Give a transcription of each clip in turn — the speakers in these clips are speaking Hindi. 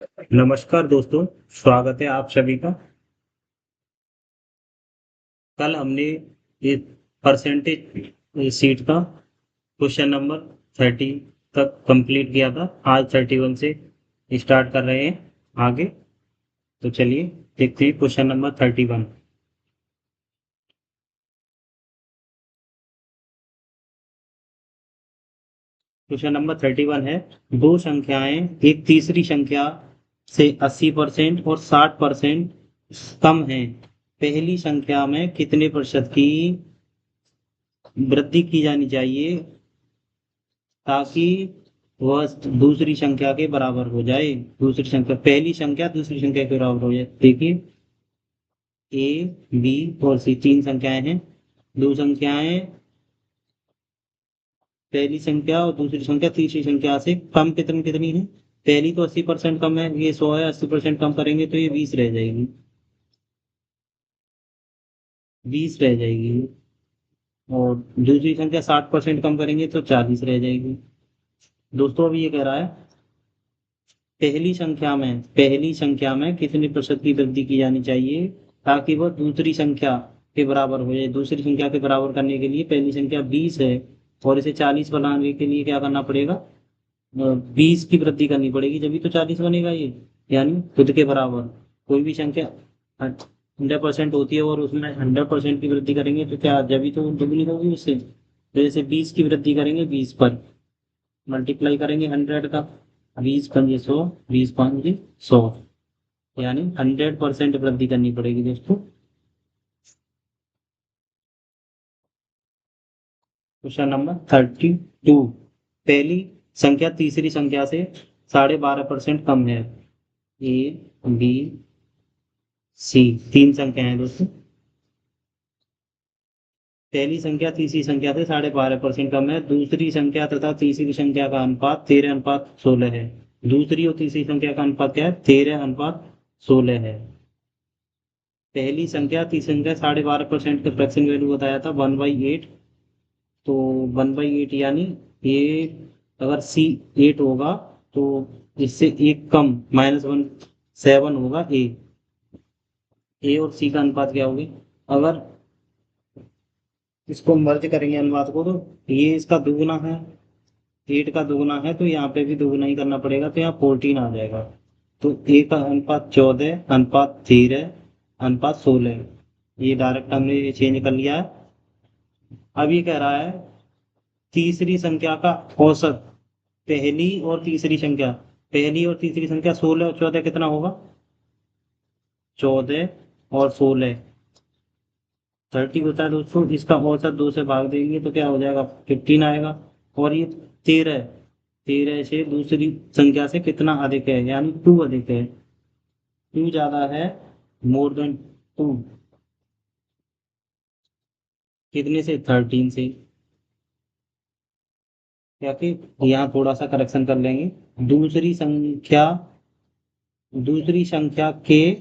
नमस्कार दोस्तों, स्वागत है आप सभी का। कल हमने ये परसेंटेज सीट का क्वेश्चन नंबर 30 तक कंप्लीट किया था। आज 31 से स्टार्ट कर रहे हैं आगे। तो चलिए देखते हैं क्वेश्चन नंबर 31। क्वेश्चन नंबर 31 है, दो संख्याएं एक तीसरी संख्या से 80% और 60% कम है। पहली संख्या में कितने प्रतिशत की वृद्धि की जानी चाहिए ताकि वह दूसरी संख्या के बराबर हो जाए। दूसरी संख्या, पहली संख्या दूसरी संख्या के बराबर हो जाए। देखिए, ए, बी और सी तीन संख्याएं हैं। दो संख्याएं, पहली संख्या और दूसरी संख्या तीसरी संख्या से कम कितनी कितनी है। पहली तो 80% कम है, ये 100 है। 80% कम करेंगे तो ये 20 रह जाएगी। 20 रह जाएगी। और दूसरी संख्या 60% कम करेंगे तो 40 रह जाएगी। दोस्तों, अभी ये कह रहा है पहली संख्या में कितने प्रतिशत की वृद्धि की जानी चाहिए ताकि वह दूसरी संख्या के बराबर हो जाए। दूसरी संख्या के बराबर करने के लिए पहली संख्या 20 है और इसे 40 बनाने के लिए क्या करना पड़ेगा? 20 की वृद्धि करनी पड़ेगी, जब भी तो 40 बनेगा ये। यानी खुद के बराबर कोई भी संख्या 100% होती है और उसमें 100% की वृद्धि करेंगे तो क्या जब भी तो दुगनी होगी उससे। तो जैसे 20 की वृद्धि करेंगे 20 पर मल्टीप्लाई करेंगे 100 का। 20 पंजे 100, 20 पंजे 100, यानी 100% वृद्धि करनी पड़ेगी दोस्तों। क्वेश्चन नंबर 32, पहली संख्या तीसरी संख्या से 12.5% कम है। ए, बी, सी तीन संख्या है दोस्तों। पहली संख्या तीसरी संख्या से 12.5% कम है। दूसरी संख्या तथा तीसरी संख्या का अनुपात 13:16 है। दूसरी और तीसरी संख्या का अनुपात क्या है? 13:16 है। पहली संख्या तीसरी संख्या 12.5% का फ्रैक्शन वैल्यू बताया था 1/8। तो 1/8 यानी ये, अगर सी 8 होगा तो इससे एक कम -1 7 होगा। ए और सी का अनुपात क्या होगी? अगर इसको मर्ज करेंगे अनुपात को तो ये इसका दुगुना है। 8 का दुगुना है तो यहाँ पे भी दुगुना ही करना पड़ेगा, तो यहाँ 14 आ जाएगा। तो ए का अनुपात 14, अनुपात 13, अनुपात 16। ये डायरेक्ट हमने चेंज कर लिया है। अब ये कह रहा है तीसरी संख्या का औसत। पहली और तीसरी संख्या 16 और 14 कितना होगा? 14 और 16 30 होता है दोस्तों। इसका औसत 2 से भाग देंगे तो क्या हो जाएगा? 15 आएगा। और ये 13, 13 से दूसरी संख्या से कितना अधिक है? यानी 2 अधिक है। 2 ज्यादा है, मोर देन 2। कितने से? 13 से। क्या कि यहाँ थोड़ा सा करेक्शन कर लेंगे। दूसरी संख्या दूसरी संख्या के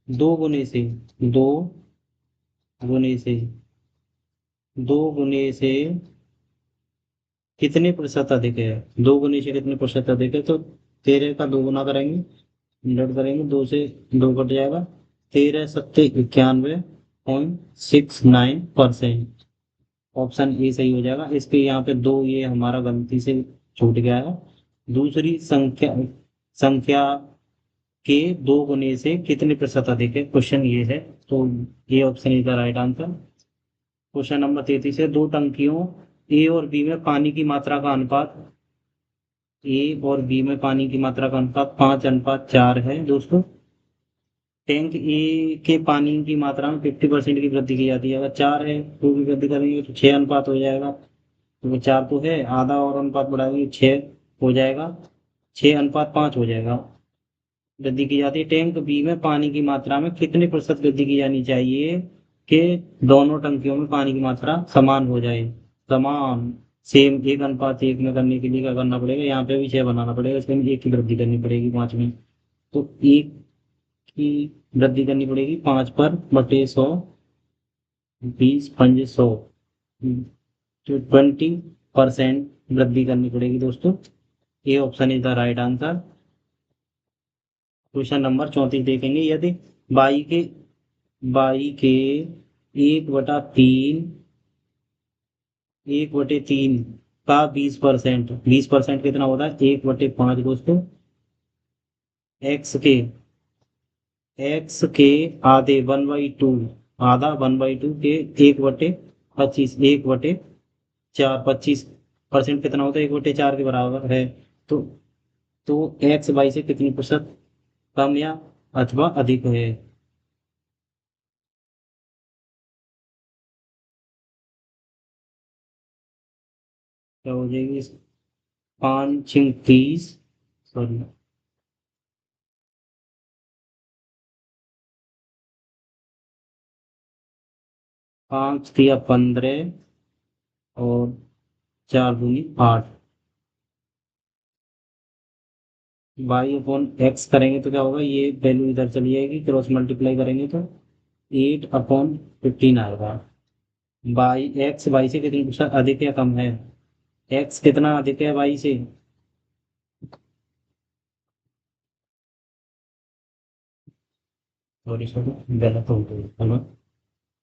दो गुने से दो गुने से दो गुने से कितने प्रतिशत अधिक है? 2 गुने से कितने प्रतिशत अधिक है? तो 13 का 2 गुना करेंगे, 100 करेंगे, 2 से 2 कट जाएगा। 13 × 7 = 91.69%। ऑप्शन ए सही हो जाएगा। इसके यहाँ पे दो, ये हमारा गलती से छूट गया है। दूसरी संख्या संख्या के दो गुने से कितने प्रतिशत अधिक है, क्वेश्चन ये है। तो ये option is the right answer. Question number 33 है, दो टंकियों ए और बी में पानी की मात्रा का अनुपात। ए और बी में पानी की मात्रा का अनुपात 5:4 है दोस्तों। टैंक ए के पानी की मात्रा में 50% की वृद्धि की जाती है। अगर 4 है तो भी वृद्धि करेंगे तो 6 अनुपात हो जाएगा। तो 4 तो है, आधा और अनुपात बढ़ाएंगे 6 हो जाएगा। 6:5 हो जाएगा। वृद्धि की जाती है। टैंक बी में पानी की मात्रा में कितने प्रतिशत वृद्धि की जानी चाहिए कि दोनों टंकियों में पानी की मात्रा समान हो जाए? समान, सेम 1:1 में करने के लिए क्या करना पड़ेगा? यहाँ पे भी 6 बनाना पड़ेगा, इसमें एक की वृद्धि करनी पड़ेगी 5 में। तो एक की वृद्धि करनी पड़ेगी 5 पर बटे 100, 20 × 100, तो 20% वृद्धि करनी पड़ेगी दोस्तों। ये option is the right answer. Question number 34 देखेंगे। यदि बाई के बाई के 1/3 1/3 का 20%, 20% कितना होता है? 1/5 दोस्तों। एक्स के आधे 1/2, आधा 1/2 के 1/25, 1/4, 25% कितना होता है? 1/4 के बराबर है। तो तो एक्स वाई से कितनी प्रतिशत कम या अथवा अधिक है? क्या हो जाएगी? 5×6 = 30, सॉरी, 5×3 = 15 और 4×2 = 8। y/x करेंगे तो क्या होगा? ये वैल्यू इधर चली जाएगी, क्रॉस मल्टीप्लाई करेंगे तो 8/15 आएगा। वाई से कितनी प्रतिशत अधिक या कम है? एक्स कितना अधिक है वाई से? सॉरी सॉरी, गलत हो गई, चलो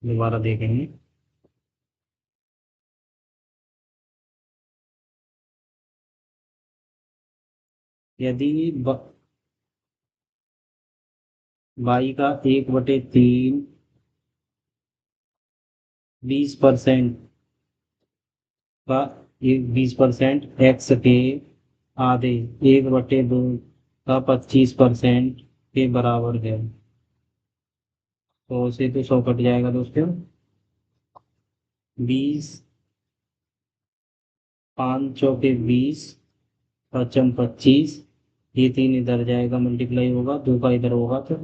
दोबारा देखेंगे। यदि वाई का 1/3 20% का 20% एक्स के आधे 1/2 का 25% के बराबर है, तो उसे तो 100 कट जाएगा दोस्तों। 20, 5×4 = 20, 5×25, ये 3 इधर जाएगा, मल्टीप्लाई होगा, 2 का इधर होगा तो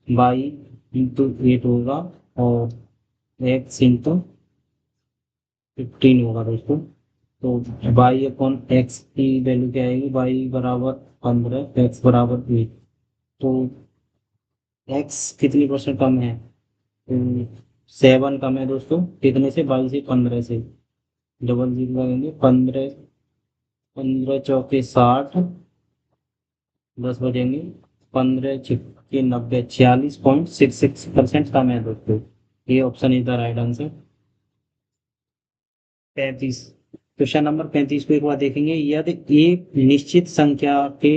y/8 होगा, और x/15 होगा दोस्तों। तो y/x की वैल्यू क्या आएगी? y = 15, x = 8। तो x कितनी परसेंट कम है? 7 कम है दोस्तों। कितने से? 22 से 15 से। डबल जीरो लगेंगे। 15, 15×4 = 60, 10 बजेंगे। 15×6 = 90, 46.66% कम है दोस्तों। ये option is the right answer. 35, question number 35 को एक बार देखेंगे। यदि एक निश्चित संख्या के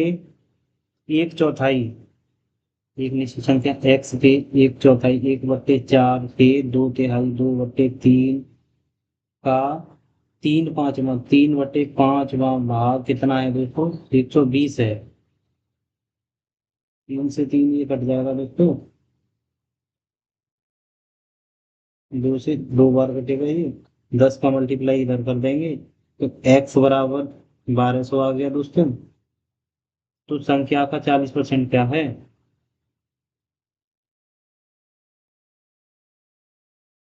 एक चौथाई एक निश्चित संख्या x के एक चौथाई 1/4 के 2/3 2/3 का 3/5वां भाग कितना है दोस्तों? 120 है। 3 से 3 ये कट जाएगा दोस्तों, 2 से 2 बार कटेगा ये। 10 का मल्टीप्लाई इधर कर देंगे तो x बराबर 1200 आ गया दोस्तों। तो संख्या का 40% क्या है?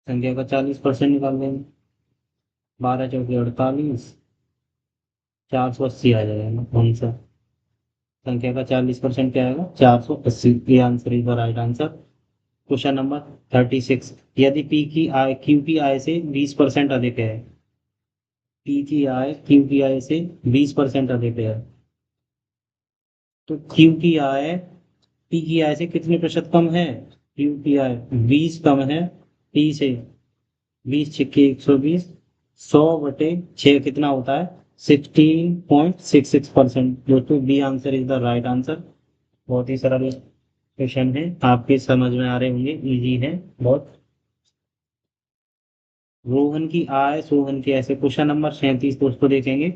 संख्या का 40% निकाल देंगे। 12×4 = 48, 480 आ जाएगा ना आंसर। संख्या का 40% क्या आएगा? 480। ये answer is the right answer. Question number 36, यदि क्यू की आय से 20% अधिक है, पी की आय क्यू की आय से 20% अधिक है, तो क्यू की आय पी की आय से कितने प्रतिशत कम है? क्यू की आय 20 कम है पी से। 20×6 = 120, 100/6 कितना होता है? 16.66%। दोस्तों B answer is the right answer. बहुत ही सरल क्वेश्चन है, आपके समझ में आ रहे होंगे, इजी है बहुत। रोहन की आय सोहन की ऐसे, क्वेश्चन नंबर 37 दोस्तों देखेंगे।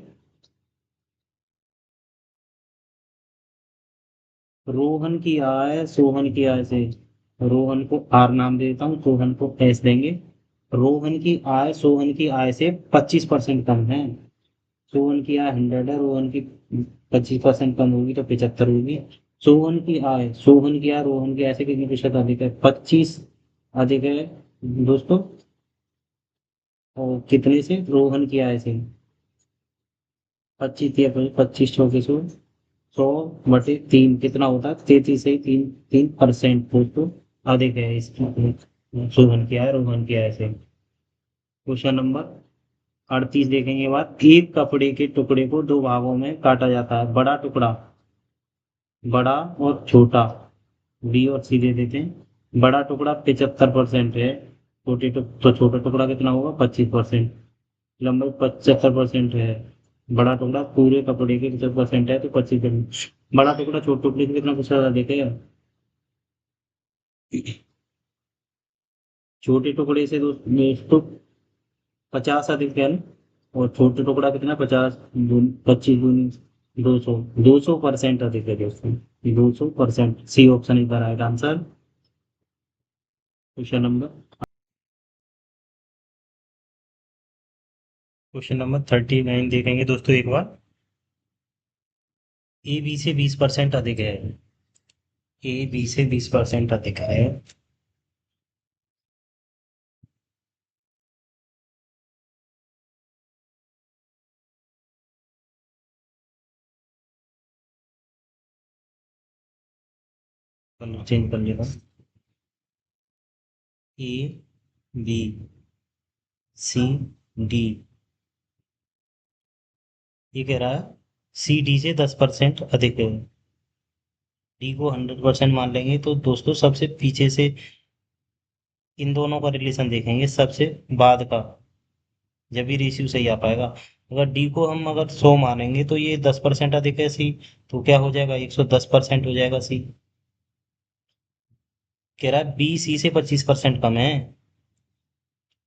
रोहन की आय सोहन की आय से, रोहन को आर नाम दे देता हूँ, सोहन को एस देंगे। रोहन की आय सोहन की आय से 25% कम है। सोहन की आय 100 है, रोहन की 25% कम होगी तो 75 होगी। सोहन की आय रोहन की आय से कितनी प्रतिशत अधिक है? 25 अधिक है दोस्तों। और कितने से? रोहन की आय से। 25×3 = 25, 100/3 कितना होता है? 33 से 3% दोस्तों अधिक है इसकी। सोहन की आय रोहन की आय से। क्वेश्चन नंबर 38 देखेंगे। बाद एक कपड़े के टुकड़े को 2 भागों में काटा जाता है, बड़ा टुकड़ा, बड़ा और छोटा। बी और सी दे देते हैं। बड़ा टुकड़ा 75% है, तो छोटा टुकड़ा कितना होगा? 25%। लंबाई 75% है, बड़ा टुकड़ा पूरे कपड़े के 50% है, तो 25%। बड़ा टुकड़ा छोटे टुकड़े से कितना कुछ ज्यादा देखेगा? छोटे टुकड़े से दोस्तों 50 अधिक है ना, और छोटे टुकड़ा कितना? 50, 25 दूनी 200, 200% अधिक है दोस्तों, 200%। सी ऑप्शन इधर आएगा आंसर। क्वेश्चन नंबर 39 देखेंगे दोस्तों एक बार। ए बी से 20% अधिक है। ए बी से 20% अधिक है। चेंज कर लेगा। ए बी सी डी, ये कह रहा है सी डी से 10% अधिक है। डी को 100% मान लेंगे तो दोस्तों सबसे पीछे से इन दोनों का रिलेशन देखेंगे, सबसे बाद का, जब भी रेशियो सही आ पाएगा। अगर डी को हम अगर 100 मानेंगे तो ये 10% अधिक है सी, तो क्या हो जाएगा? 110% हो जाएगा सी। कह रहा है बी सी से 25% कम है।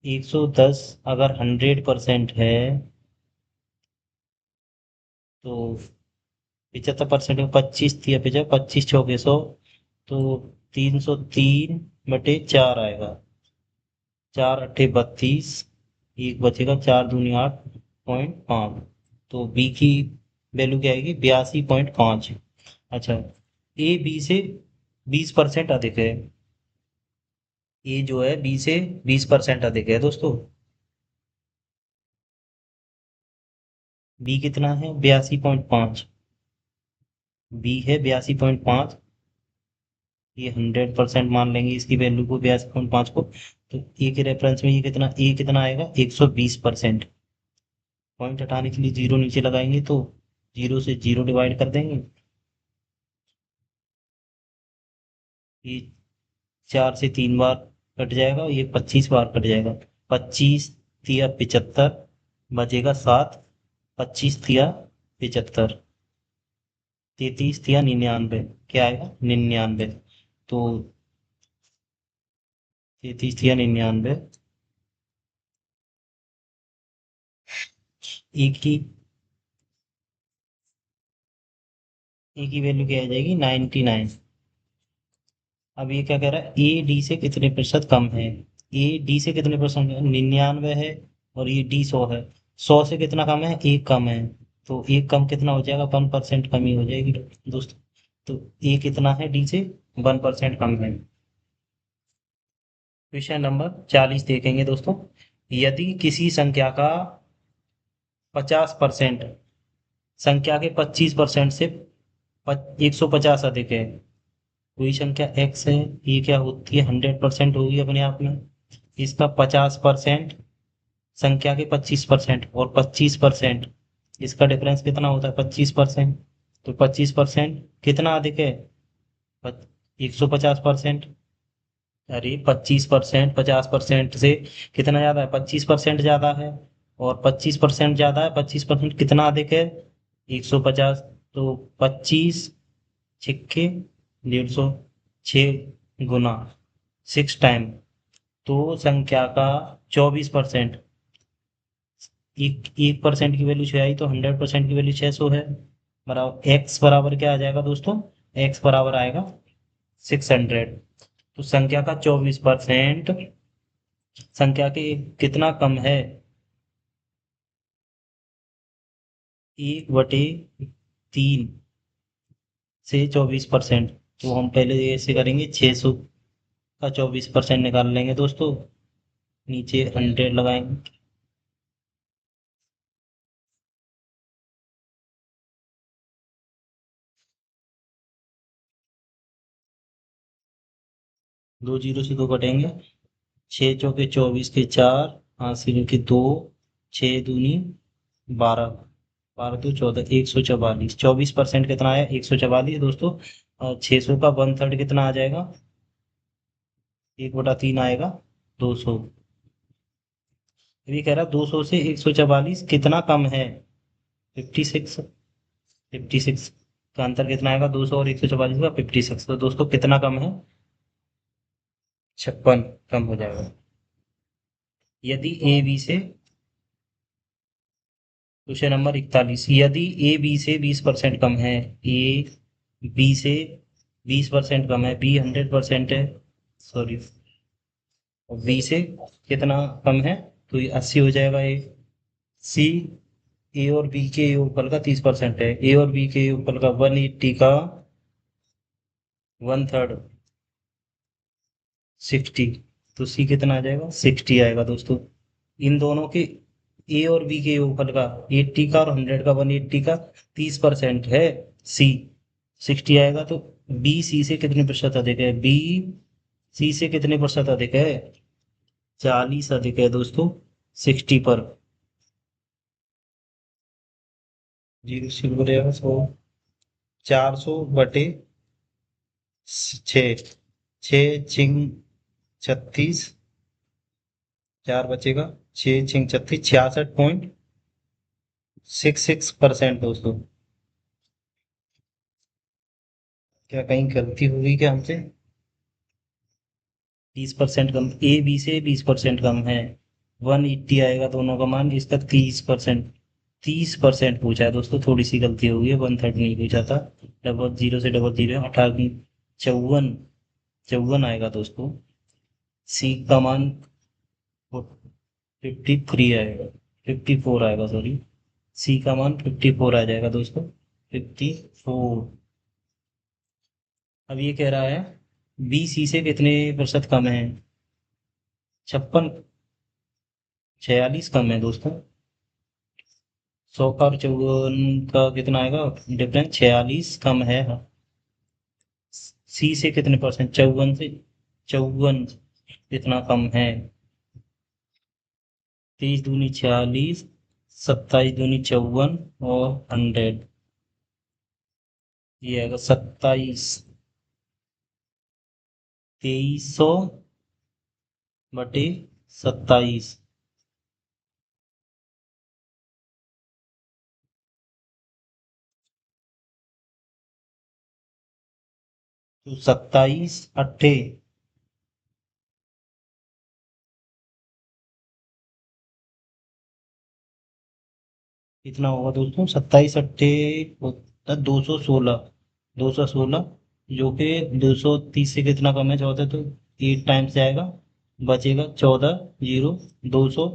110 अगर 100% है तो 75% में 25 थी, 25 चौके 100, तो 303/4 आएगा। 4 8 32, एक बचेगा, 4 दूनी 8.5। तो बी की वैल्यू क्या आएगी? 82.5। अच्छा, ए बी से 20% अधिक है। ए जो है बी से 20% अधिक है दोस्तों। बी कितना है? 82.5। बी है 82.5। ये 100% मान लेंगे इसकी वैल्यू को, 82.5 को। तो ए के रेफरेंस में ये कितना, ए कितना आएगा? 120%। पॉइंट हटाने के लिए जीरो नीचे लगाएंगे, तो जीरो से जीरो डिवाइड कर देंगे। ये 4 से 3 बार कट जाएगा, ये 25 बार कट जाएगा। 25 तिया 75, बचेगा 7। 25 तिया 75, 33 तिया 99, क्या आएगा? 99। तो 33 तिया 99, एक की ए की वैल्यू क्या आ जाएगी? 99। अब ये क्या कह रहा है? ए डी से कितने प्रतिशत कम है? ए डी से कितने परसेंट? 99 है, और ये डी 100 है। 100 से कितना कम है? एक कम है। तो एक कम कितना हो जाएगा? 1% कमी हो जाएगी दोस्तों। तो ए कितना है डी से? 1% कम है। क्वेश्चन नंबर 40 देखेंगे दोस्तों। यदि किसी संख्या का 50%, संख्या के 25% से 150 अधिक है। कोई संख्या एक्स है, ये क्या होती है? 100% होगी अपने आप में। इसका 50% संख्या के 25%, और 25%, इसका डिफरेंस कितना होता है? 25%। तो 25% कितना अधिक है? 150%। अरे 25% 50% से कितना ज्यादा है? 25% ज्यादा है। और 25% ज्यादा है, 25% कितना अधिक है? 150। तो 25 छिक्के 150, 6 गुना 6 टाइम। तो संख्या का 24%, 1% की वैल्यू 6 आई, तो 100% की वैल्यू 600 है। बराबर एक्स बराबर क्या आ जाएगा दोस्तों? एक्स बराबर आएगा 600। तो संख्या का 24% संख्या के कितना कम है? 1/3 से 24%। तो हम पहले ऐसे करेंगे, 600 का 24% निकाल लेंगे दोस्तों, नीचे 100 लगाएंगे। दो जीरो से दो कटेंगे, 6 चौके 24 के 4, 80 के 2, 6 दूनी 12, 12 दो 14, 144। 24% कितना आया? 144 दोस्तों। और 600 का 1/3 कितना आ जाएगा? 1/3 आएगा 200। ये कह रहा 200 से 144 कितना कम है? 56। 56 का अंतर कितना आएगा? 200 और 144 का 56। तो दोस्तों कितना कम है? 56 कम हो जाएगा। यदि ए बी से क्वेश्चन नंबर 41, यदि ए बी से 20% कम है, ए बी से 20% कम है, बी 100% है, सॉरी, और बी से कितना कम है? तो ये 80 हो जाएगा। ए सी ए और बी के योगफल का 30% है, ए और बी के योगफल का 180 का 1/3 60। तो सी कितना आ जाएगा? 60 आएगा दोस्तों। इन दोनों के ए और बी के योगफल का 80 का और 100 का 180 का 30% है, सी 60 आएगा। तो बी सी से कितने प्रतिशत अधिक है? बी सी से कितने प्रतिशत अधिक है? 40 अधिक है दोस्तों 60 पर। 0 से बोलेगा 100, 400/6, 6 6 36, 4 बचेगा, 6 6 36, 66.66% दोस्तों। क्या कहीं गलती हुई क्या हमसे? 30% कम, ए बी से 20% कम है, 180 आएगा दोनों का मान, इसका 30%, 30% पूछा है दोस्तों, थोड़ी सी गलती हो गई है, 1/3 नहीं पूछा था। डबल जीरो से डबल जीरो 18, 54, 54 आएगा दोस्तों। सी का मान 53 आएगा, 54 आएगा, सॉरी, सी का मान 54 आ जाएगा दोस्तों, 54। अब ये कह रहा है बी सी से कितने प्रतिशत कम है? 56, 46 कम है दोस्तों। 100 का और 54 का कितना आएगा डिफरेंस? 46 कम है। सी से कितने परसेंट? 54 से, 54 कितना कम है? 23 दूनी 46, 27 दूनी 54 और 100, ये आएगा 27, 2300/27। तो 27 अट्ठे, कितना होगा दोस्तों? 27 अट्ठे होता 216, 216, जो कि 230 से कितना कम है? 14, तो 8 टाइम से आएगा, बचेगा 14, 0, 200,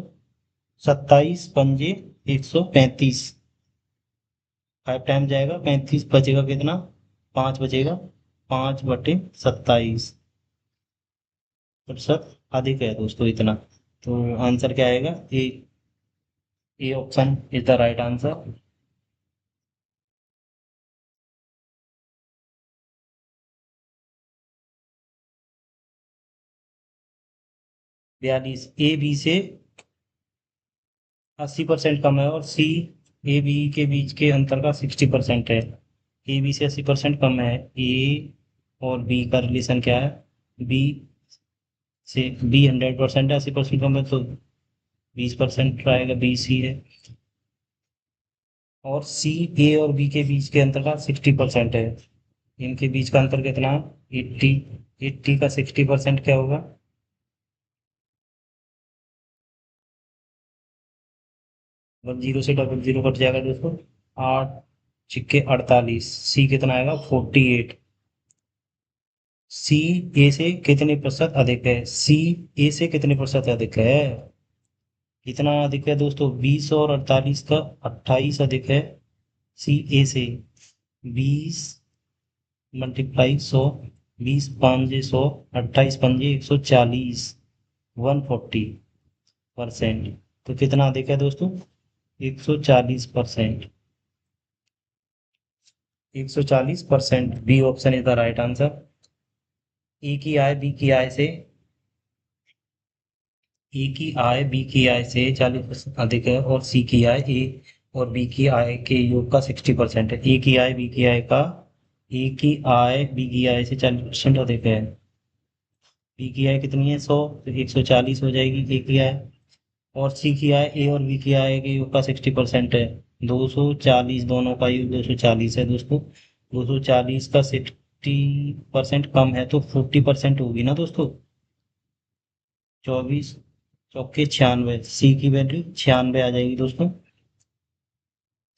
27 पंजे 135, 5 टाइम जाएगा, 35 बचेगा कितना? 5 बचेगा, 5/27 प्रतिशत अधिक है दोस्तों, इतना। तो आंसर क्या आएगा? A option is the right answer. 42, A B से 80% कम है, और सी ए बी के बीच के अंतर का 60% है। ए बी से 80% कम है, ए और बी का रिलेशन क्या है? बी से बी 100% है, 80% कम है, तो 20% आएगा, बी सी है। और सी ए और बी के बीच के अंतर का 60% है, इनके बीच का अंतर कितना? 80, 80 का 60% क्या होगा? 0 से डबल जीरो कट जाएगा दोस्तों, 8 छिक्के 48, सी कितना आएगा? 48। सी ए से कितने प्रतिशत अधिक है? सी ए से कितने प्रतिशत अधिक है? कितना अधिक है दोस्तों? 20 और 48 का 28 अधिक है, सी ए से। 20 × 100, 20 5 100, 28 5 140, 140%। तो कितना अधिक है दोस्तों? 140%, 140%, B option is the right answer. A की आय बी की आय से, ए की आय बी की आय से 40% अधिक है, और सी की आय ए और बी की आय के योग का 60% है। ए की आय बी की आय का ए की आय बी की आय से 40% अधिक है। बी की आय कितनी है 100, तो 140 हो जाएगी ए की आय। और सी की आय ए और बी की आय के योग का 60% है, 240, दोनों का योग 240 है दोस्तों। 240 का 60% कम है तो 40% होगी ना दोस्तों। 24 चौके 96, सी की वैल्यू 96 आ जाएगी दोस्तों।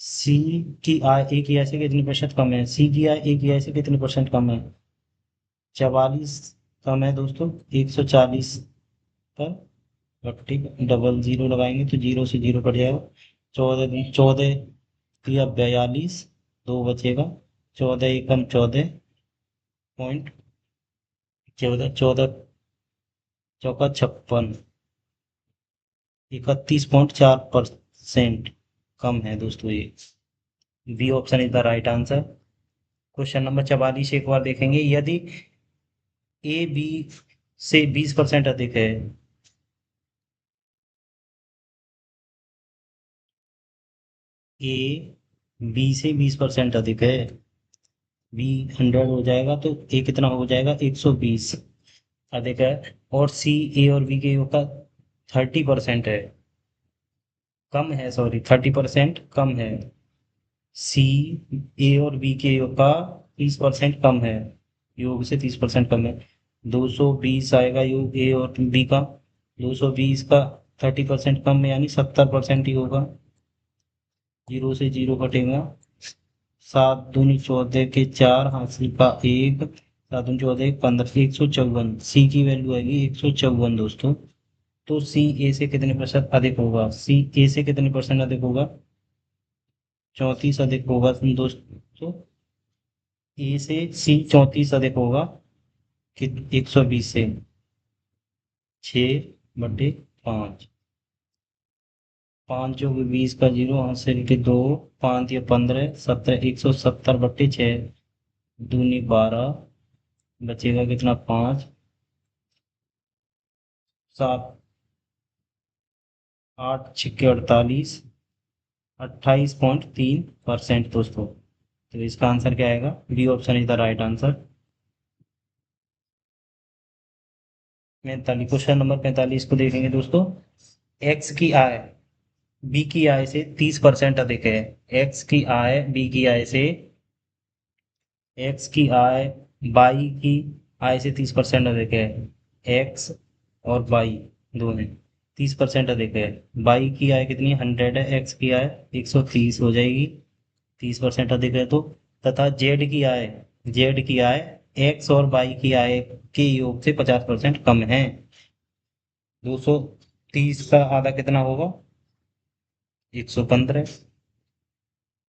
सी की आय ए की आय से कितनी परसेंट कम है, सी की आय ए की आय से कितनी परसेंट कम है, 44 कम है दोस्तों 140 पर। 40 डबल जीरो लगाएंगे तो जीरो से जीरो कट जाएगा। 14 या 42, दो बचेगा। 14 एकम 14 पॉइंट 14, 14 चौका 56, 31.4% कम है दोस्तों ये। B option is the right answer. Question number 44 एक बार देखेंगे। यदि ए बी से 20% अधिक है, ए बी से 20% अधिक है, बी 100 हो जाएगा तो ए कितना हो जाएगा 120 अधिक है। और सी ए और बी के योग का 30% है, कम है, सॉरी 30% कम है। सी ए और बी के योग का 30% कम है, योग से 30% कम है। 220 आएगा योग ए और बी का, 220 का 30% कम है यानी 70% ही होगा। जीरो से जीरो कटेगा। 7 दूनी 14 के 4, हासिल का 1, 7 दूनी 14 15, 154, सी की वैल्यू आएगी 154 दोस्तों। तो सी ए से कितने प्रतिशत अधिक होगा, सी ए से कितने परसेंट अधिक होगा, 34 अधिक होगा दोस्तों। ए से सी 34 अधिक होगा कि 120 से, 6/5, 5 जो 20 का जीरो, हासिल के 2, 5 या 15, 17, 170/6, दूनी 12, बचेगा कितना 5, 7, 8×6 = 48, 28.3% दोस्तों। तो इसका आंसर क्या आएगा, B option is the right answer. 45, question number 45 को देखेंगे दोस्तों। एक्स की आय बी की आय से 30% अधिक है। एक्स की आय बी की आय से, एक्स की आय बाई की आय से 30% अधिक है। एक्स और बाई दोनों 30% अधिक है। बाई की आय कितनी है 100 है, एक्स की आय 130 हो जाएगी, 30% अधिक है तो। तथा जेड की आय एक्स और बाई की आय के योग से 50% कम है। 230 का आधा कितना होगा 115,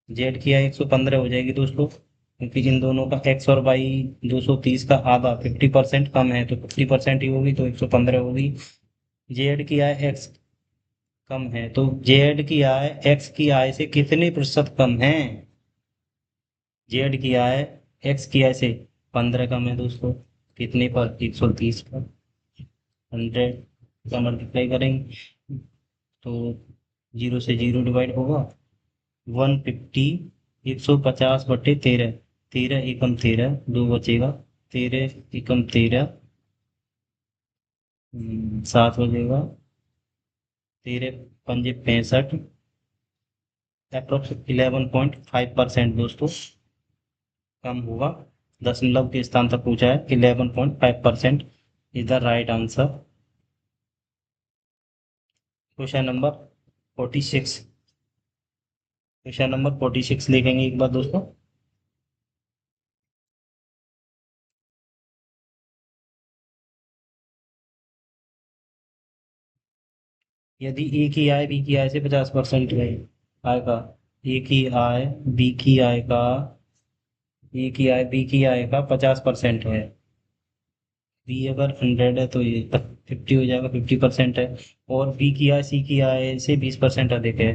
जेड की आय 115 हो जाएगी दोस्तों, क्योंकि इन दोनों का एक्स और वाई 230 का आधा 50% कम है तो 50% ही होगी तो 115 होगी। जेड की आय एक्स कम है तो जेड की आय एक्स की आय से कितने प्रतिशत कम है, जेड की आय एक्स की आय से 15 कम है दोस्तों। कितने पर 130 पर, 100 का मल्टीप्लाई करेंगे तो जीरो से जीरो डिवाइड होगा। 150, 150/13, 13 एकम 13, दो बचेगा। 13 एकम 13, 7 बचेगा। 13×5 = 65, अप्रोक्स 11.5% दोस्तों कम होगा। दशमलव के स्थान तक पूछा है, 11.5% is the right answer. Question number 46, question number 46 लिखेंगे एक बार दोस्तों। यदि ए की आय बी की आय से 50% है, आएगा ए की आय बी की आय का, ए की आय बी की आय का 50% है। बी अगर 100 है तो ये 50 हो जाएगा, 50% है। और बी की आय सी की आय से 20% अधिक है।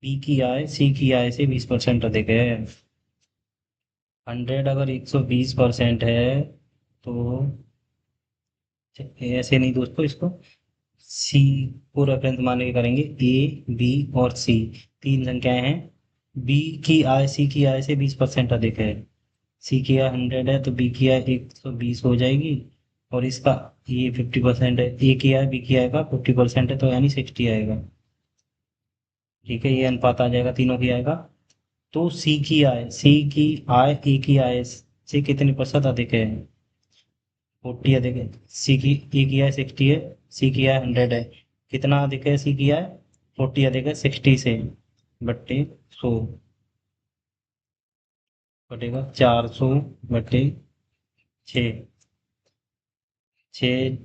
बी की आय सी की आय से 20% अधिक है। 100 अगर 120% है तो ऐसे नहीं दोस्तों, इसको सी को रेफरेंस मान के करेंगे। ए बी और सी तीन संख्याएं हैं, बी की आय सी की आय से 20% अधिक है। सी की आय 100 है तो बी की आय 120 हो जाएगी। और इसका ये 50% है, ए की आय बी की आय का 50% है तो यानी 60 आएगा। ठीक है, ये अनुपात आ जाएगा तीनों की आय का। तो सी की आय ए की आय से कितने प्रतिशत अधिक है? 40 अधिक है। सी की ए की आय 60 है, सी की आय 100 है। कितना अधिक है सी की आय? 40 अधिक है 60 से, बट्टे 100, बटेगा 400 बटे 6। 6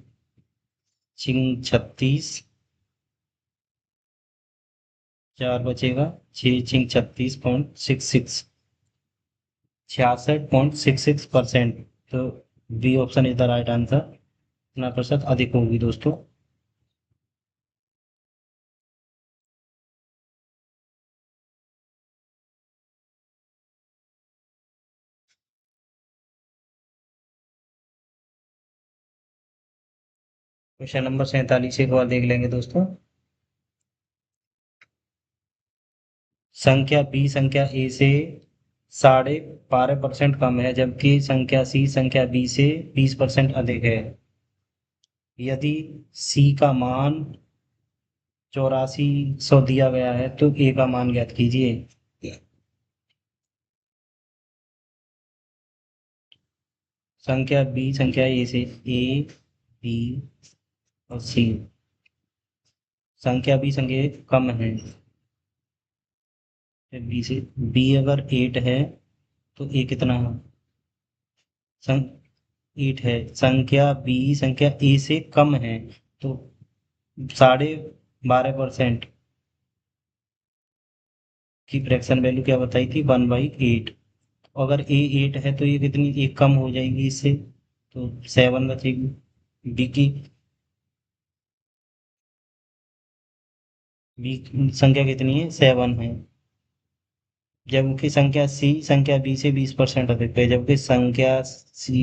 छिंग 36, 4 बचेगा। 6 छिंग 36.66, 66.66%। तो B option is the right answer. कितना प्रतिशत अधिक होगी दोस्तों? क्वेश्चन नंबर 47 एक बार देख लेंगे दोस्तों। संख्या बी संख्या ए से 12.5% कम है, जबकि संख्या सी संख्या बी से 20% अधिक है। यदि सी का मान 8400 दिया गया है तो ए का मान ज्ञात कीजिए। संख्या बी संख्या ए से, ए बी और सी। संख्या बी संख्या A कम है बी से। बी अगर 8 है तो ए कितना है? सं 8 है। संख्या बी संख्या ए से कम है तो 12.5% की फ्रैक्शन वैल्यू क्या बताई थी? 1/8। अगर ए 8 है तो ये कितनी एक कम हो जाएगी इससे, तो 7 बचेगी। बी संख्या कितनी है? 7 है। जबकि संख्या सी संख्या बी से 20% अधिक है, जबकि संख्या सी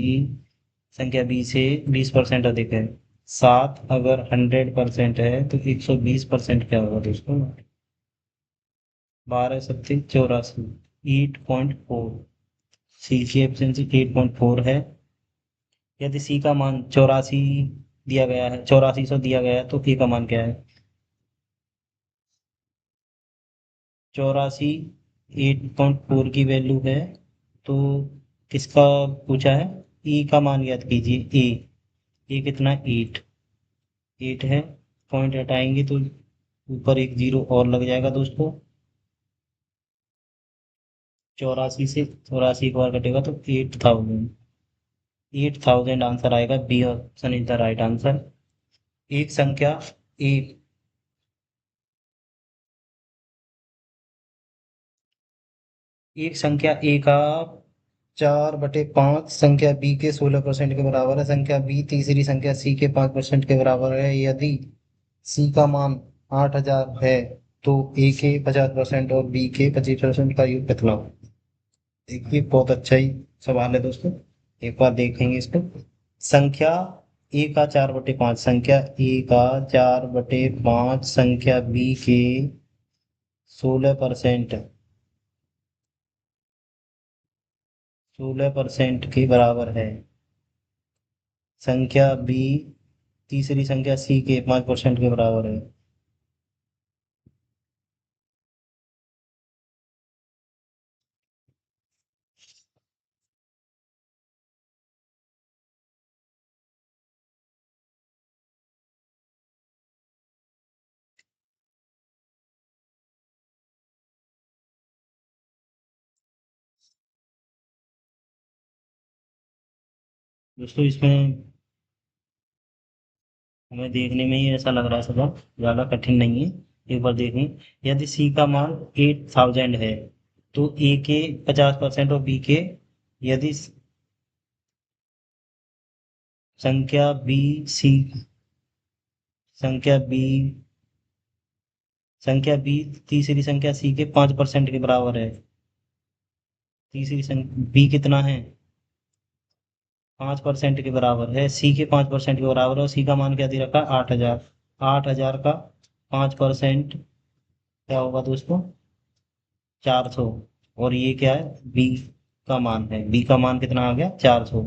संख्या बी से 20% अधिक है। 7 अगर 100% है तो 120% क्या होगा दोस्तों? 12 7 84, 8.4। सी की एफिशिएंसी 8.4 है। यदि सी का मान 84 दिया गया है, 8400 दिया गया है तो ए का मान क्या है? 84 8.4 की वैल्यू है। तो किसका पूछा है? ई का मान याद कीजिए। ए कितना? 8 है। पॉइंट हटाएंगे तो ऊपर एक जीरो और लग जाएगा दोस्तों। 84 से 84 एक बार कटेगा तो 8000। 8000 आंसर आएगा। B option is the right answer. एक संख्या एक एक संख्या ए का 4/5 संख्या बी के 16% के बराबर है। संख्या बी तीसरी संख्या सी के 5% के बराबर है। यदि सी का मान 8000 है तो ए के 50% और बी के 25% का योग कितना हो? देखिए, बहुत अच्छा ही सवाल है दोस्तों। एक बार देखेंगे इसको। संख्या ए का 4/5 संख्या ए का 4/5 संख्या बी के 16% 16% के बराबर है। संख्या बी तीसरी संख्या सी के 5% के बराबर है। दोस्तों इसमें हमें देखने में ही ऐसा लग रहा है सवाल ज़्यादा कठिन नहीं है। एक बार देखें। यदि सी का मान 8000 है तो ए के 50% और बी के, यदि संख्या बी सी संख्या बी संख्या बी तीसरी संख्या सी के 5% के बराबर है। तीसरी संख्या बी कितना है? 5% के बराबर है। सी के 5% के बराबर है और सी का मान क्या दे रखा है? 8000। 8000 का 5% क्या होगा दोस्तों? 400। और ये क्या है, बी का मान है, बी का मान कितना आ गया, 400।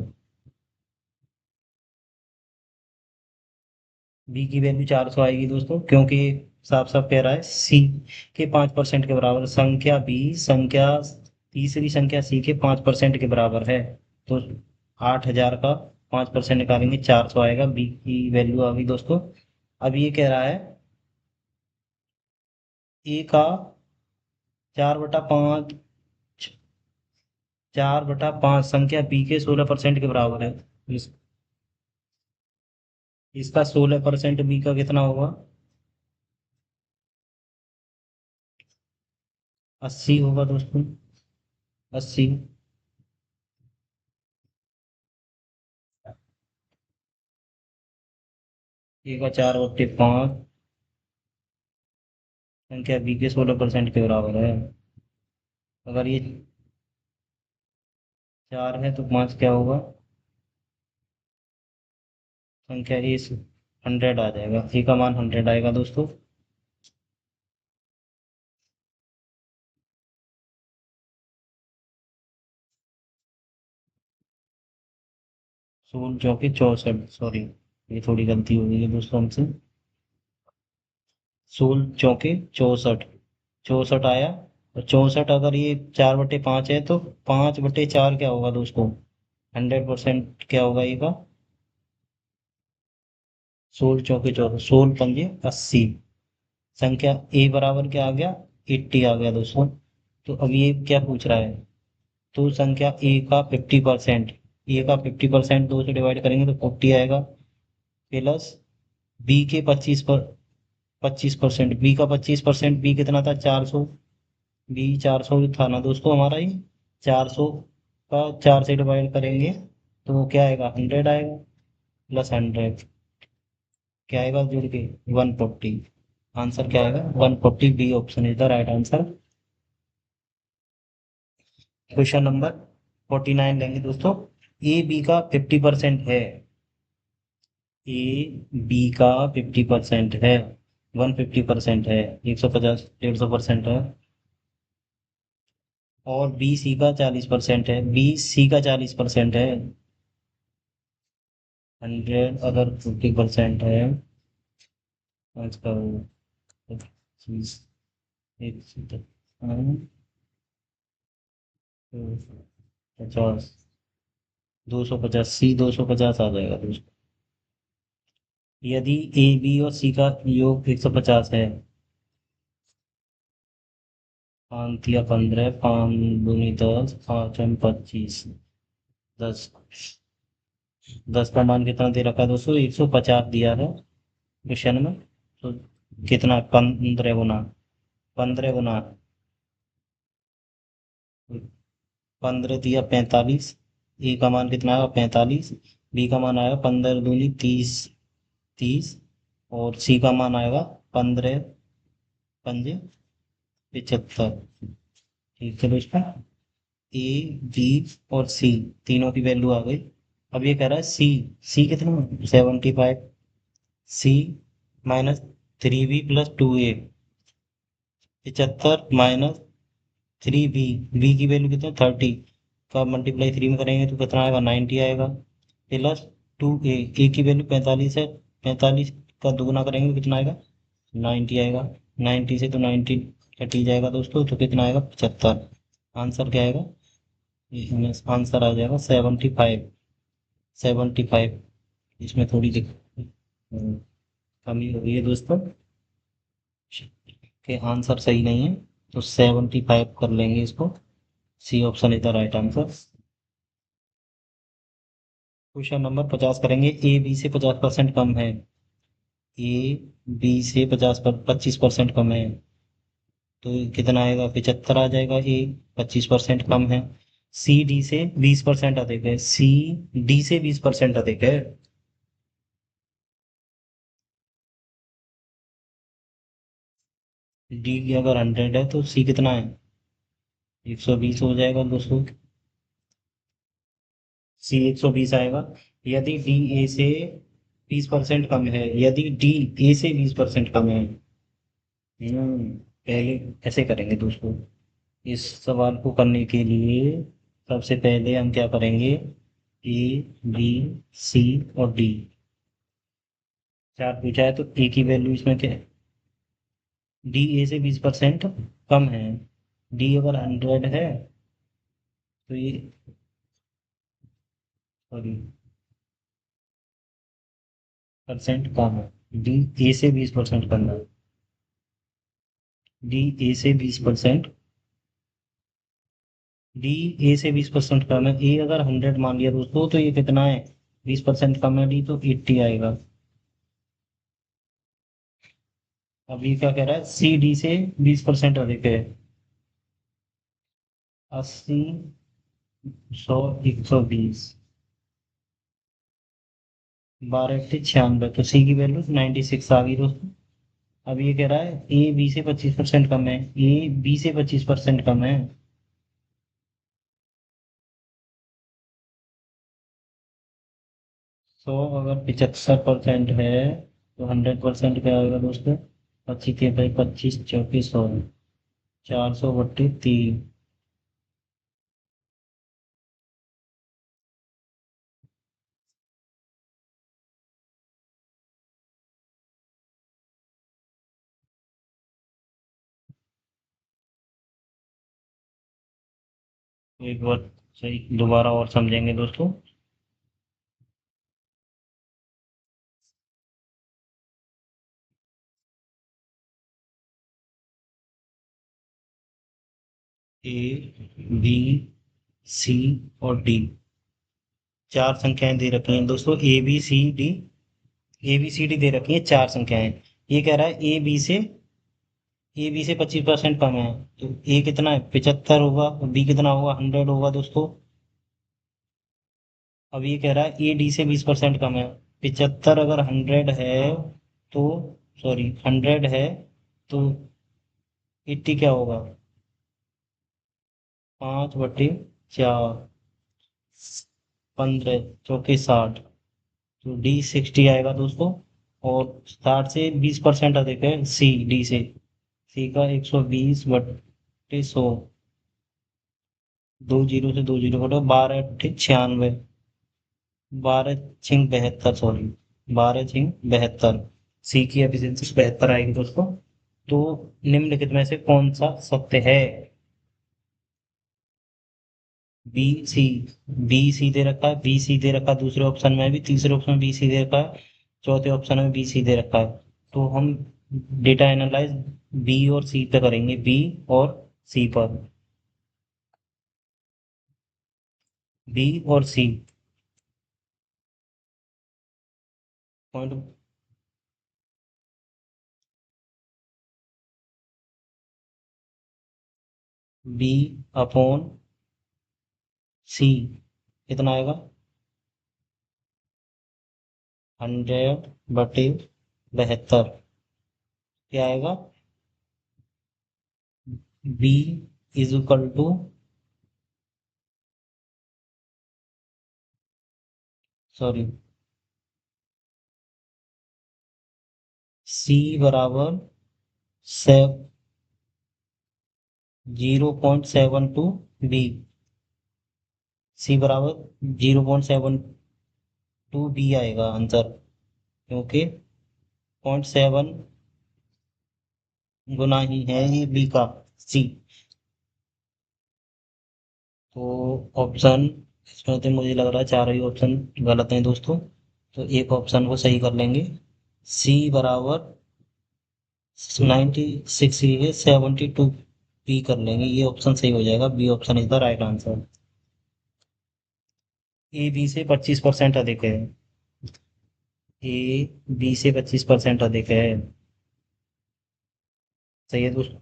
बी की वैल्यू 400 आएगी दोस्तों, क्योंकि साफ साफ कह रहा है सी के 5% के बराबर संख्या बी, संख्या तीसरी संख्या सी के 5% के बराबर है। तो 8,000 का 5% निकालेंगे, 400 आएगा, बी की वैल्यू आ गई दोस्तों। अब ये कह रहा है ए का 4/5, 4/5 संख्या बी के 16% के बराबर है। इस, इसका 16% बी का कितना होगा, 80 होगा दोस्तों, 80। ए का 4/5 संख्या बी के 16% के बराबर है। अगर ये 4 है तो 5 क्या होगा, संख्या ए 100 आ जाएगा, ए का मान 100 आएगा दोस्तों। सोल चौके 64, सॉरी ये थोड़ी गलती हो गई है दोस्तों हमसे। 16 चौके 64, 64 आया। और 64 अगर ये 4/5 है तो 5/4 क्या होगा दोस्तों, 100% क्या होगा ये का, 16 चौके 64, 16 पंजे 80। संख्या ए बराबर क्या आ गया, 80 आ गया दोस्तों। तो अब ये क्या पूछ रहा है, तो संख्या ए का 50%, ए का 50% 2 से डिवाइड करेंगे तो 40 आएगा, प्लस बी के 25%, बी का 25%, बी कितना था, 400। बी 400 था ना दोस्तों हमारा ही, 400 का 4 से डिवाइड करेंगे तो वो क्या आएगा, 100 आएगा, प्लस 100 क्या आएगा जुड़ के, 140। आंसर क्या आएगा, 140, B option is the right answer. Question number 49 लेंगे दोस्तों। ए बी का 50% है, ए बी का 50% है, 150% है, 150 150% है। और बी सी का 40% है, बी सी का 40% है। 100 अगर 50% है, पाँच का 25, एक सौ 50, 250, सी 250 आ जाएगा दोस्तों। यदि ए बी और सी का योग 150 है, 5 या 15, 5 दूनी 10, 5 हम 25, 10, 10 का मान कितना दे रखा है दोस्तों, 150 दिया है क्वेश्चन में। तो कितना, 15 गुना, 15 गुना 15 दिया 45, ए का मान कितना आएगा, 45, बी का मान आएगा 15 दूनी 30, 30, और सी का मान आएगा 15 पंजे 75। ठीक है दोस्तों, ए बी और सी तीनों की वैल्यू आ गई। अब ये कह रहा है सी, सी कितना, 75, सी -3b + 2a, 75 -3b, बी की वैल्यू कितना, 30 का मल्टीप्लाई 3 में करेंगे तो कितना आएगा, 90 आएगा, +2a, ए की वैल्यू 45 है, 45 का दुगुना करेंगे तो कितना आएगा, 90 आएगा। 90 से तो 90 कट ही जाएगा दोस्तों, तो कितना आएगा, 75। आंसर क्या आएगा, इसमें आंसर आ जाएगा 75, 75। इसमें थोड़ी कमी हो गई है दोस्तों, के आंसर सही नहीं है, तो 75 कर लेंगे इसको। C option is the right answer. Question number 50 करेंगे। ए बी से 50% कम है, ए बी से 25% कम है, तो कितना आएगा, 75 आ जाएगा। ए 25% कम है। सी डी से 20% अधिक है, सी डी से 20% अधिक है। डी की अगर 100 है तो सी कितना है, 120 हो जाएगा दोस्तों। सी 120 आएगा। यदि डी ए से 20% कम है, यदि डी ए से 20% कम है, पहले ऐसे करेंगे दोस्तों। इस सवाल को करने के लिए सबसे पहले हम क्या करेंगे, ए, बी, सी और डी। चार पूछा है तो ए की वैल्यू इसमें क्या है, डी ए से 20% कम है। डी अगर 100 है तो ये, सॉरी, परसेंट कम है। डी ए से 20% कम है। डी ए से 20%, डी ए से 20% कम है। ए अगर 100 मान लिया दोस्तों तो ये कितना है, 20% कम है डी, तो 80 आएगा। अब ये क्या कह रहा है, सी डी से 20% अधिक है। 80, 100, 120, 12 96, तो सी की वैल्यू 96 आ गई दोस्तों। अब ये कह रहा है ए बी से 25% कम है, ए बी से 25% कम है। 100 अगर 75% है तो 100% क्या आएगा दोस्तों, 25 के भाई 25 चौके 100, 400/3। एक बार सही दोबारा और समझेंगे दोस्तों। ए, बी, सी और डी, चार संख्याएं दे रखी हैं दोस्तों, A B C D. A B C D दे रखी है चार संख्याएं। ये कह रहा है ए बी से 25% कम है। तो ए कितना है, 75 होगा, और बी कितना होगा, 100 होगा दोस्तों। अब ये कह रहा है ए डी से 20% कम है। 75 अगर 100 है तो, सॉरी 100 है तो 80 क्या होगा, 5/4, 15 चौके 60, तो डी 60 आएगा दोस्तों। और 60 से 20% अधिक है सी डी से। सी का 120/100, दो जीरो से दो जीरो कटो, 12×96, 12×6 72, सॉरी 12×6 72। सी की एफिशिएंसी 72 आएगी दोस्तों। तो निम्नलिखित में से कौन सा सत्य है, बी सी। बी सी दे रखा है, बी सी दे रखा है दूसरे ऑप्शन में भी, तीसरे ऑप्शन में बी सी दे रखा है, चौथे ऑप्शन में बी सी दे रखा है। तो हम डेटा एनालाइज बी और सी पे करेंगे, बी और सी पर। बी और C point, B upon C कितना आएगा, 100/72 क्या आएगा, B is equal to, sorry, C बराबर से 0.72 बी, सी बराबर 0.72 बी आएगा आंसर, क्योंकि 0.7 गुना ही है ये बी का, सी। तो ऑप्शन, इसमें तो मुझे लग रहा है चारों ही ऑप्शन गलत हैं दोस्तों, तो एक ऑप्शन को सही कर लेंगे। सी बराबर 96 ही है, 72 बी कर लेंगे, ये ऑप्शन सही हो जाएगा, B option is the right answer. A B से 25% अधिक है, ए बी से 25% अधिक है, सही है दोस्तों।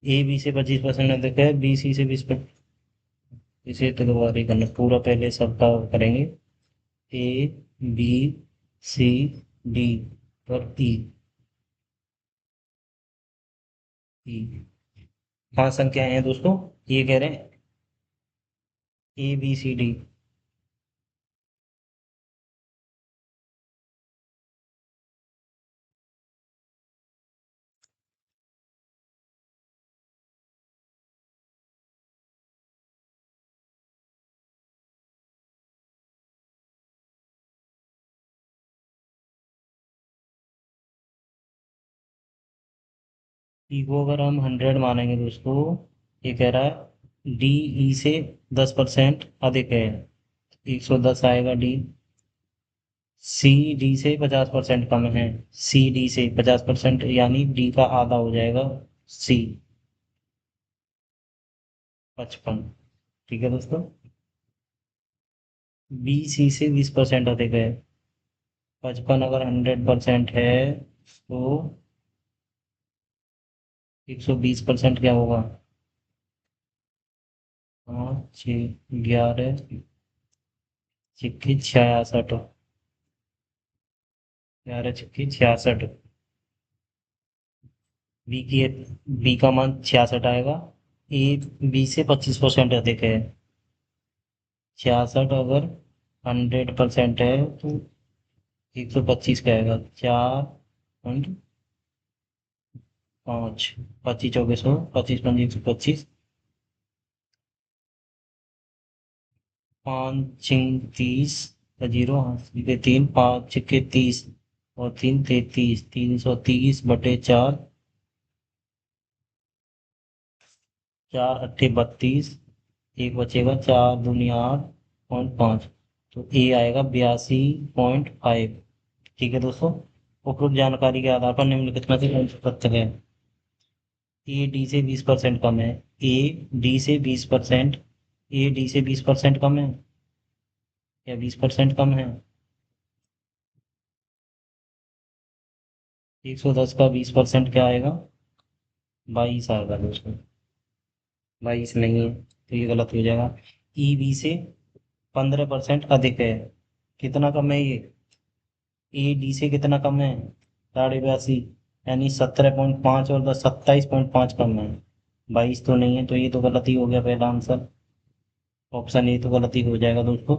ए बी से 25% अधिक है, बी सी से 20%। इसे तो दोबारा ही करना पूरा, पहले सबका करेंगे। ए बी सी डी और ई। ई, पांच संख्याएं हैं दोस्तों, ये कह रहे हैं ए बी सी डी। ई को अगर हम 100 मानेंगे दोस्तों, ये कह रहा है डी ई से 10% अधिक है, 110 आएगा डी। सी डी से 50% कम है, सी डी से 50%, यानी डी का आधा हो जाएगा सी, 55। ठीक है दोस्तों। बी सी से 20% अधिक है, 55 अगर 100% है तो 120% क्या होगा? 5, 6, 11, छिक्की 66, 11 छिक्की 66। बी की बी का मान 66 आएगा। ए बी से 25% अधिक है, 66 अगर 100% है तो 125 का आएगा, 4 और 5, 25 24 25 25 125, 5 6 30, जीरो, हाँ 3, 5 6 30 और 3 33, 330/4, 4 8 32, एक बचेगा, 4 दूनी 8.5, तो ए आएगा 82.5। ठीक है दोस्तों। उपरोक्त जानकारी के आधार पर निम्नलिखित में से कौन सा तथ्य है? ए डी से 20% कम है। ए डी से 20%, ए डी से 20% कम है या 20% कम है? 110 का 20% क्या आएगा? 22 आएगा दोस्तों। 22 नहीं है तो ये गलत हो जाएगा। ई बी से 15% अधिक है, कितना कम है ये? ए डी से कितना कम है? 82.5, यानी 17.5 और 27.5 कम है। 22 तो नहीं है, तो ये तो गलत ही हो गया पहला आंसर। ऑप्शन ए तो गलत ही हो जाएगा दोस्तों।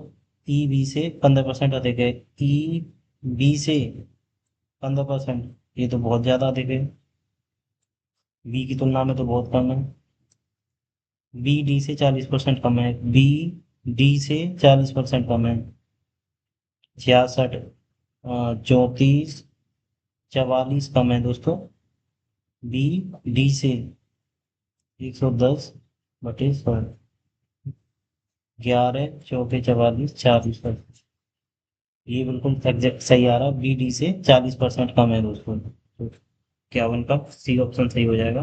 ई बी से 15% अधिक है, ई बी से 15%, ये तो बहुत ज्यादा अधिक है, बी की तुलना में तो बहुत कम है। बी डी से 40% कम है, बी डी से 40% कम है। 66, 34, 44 कम है दोस्तों, बी डी से 110/100, 11 चौके 44 40, ये बिल्कुल एग्जैक्ट सही आ रहा है, बी डी से 40% कम है दोस्तों। तो 51 का सी ऑप्शन सही हो जाएगा,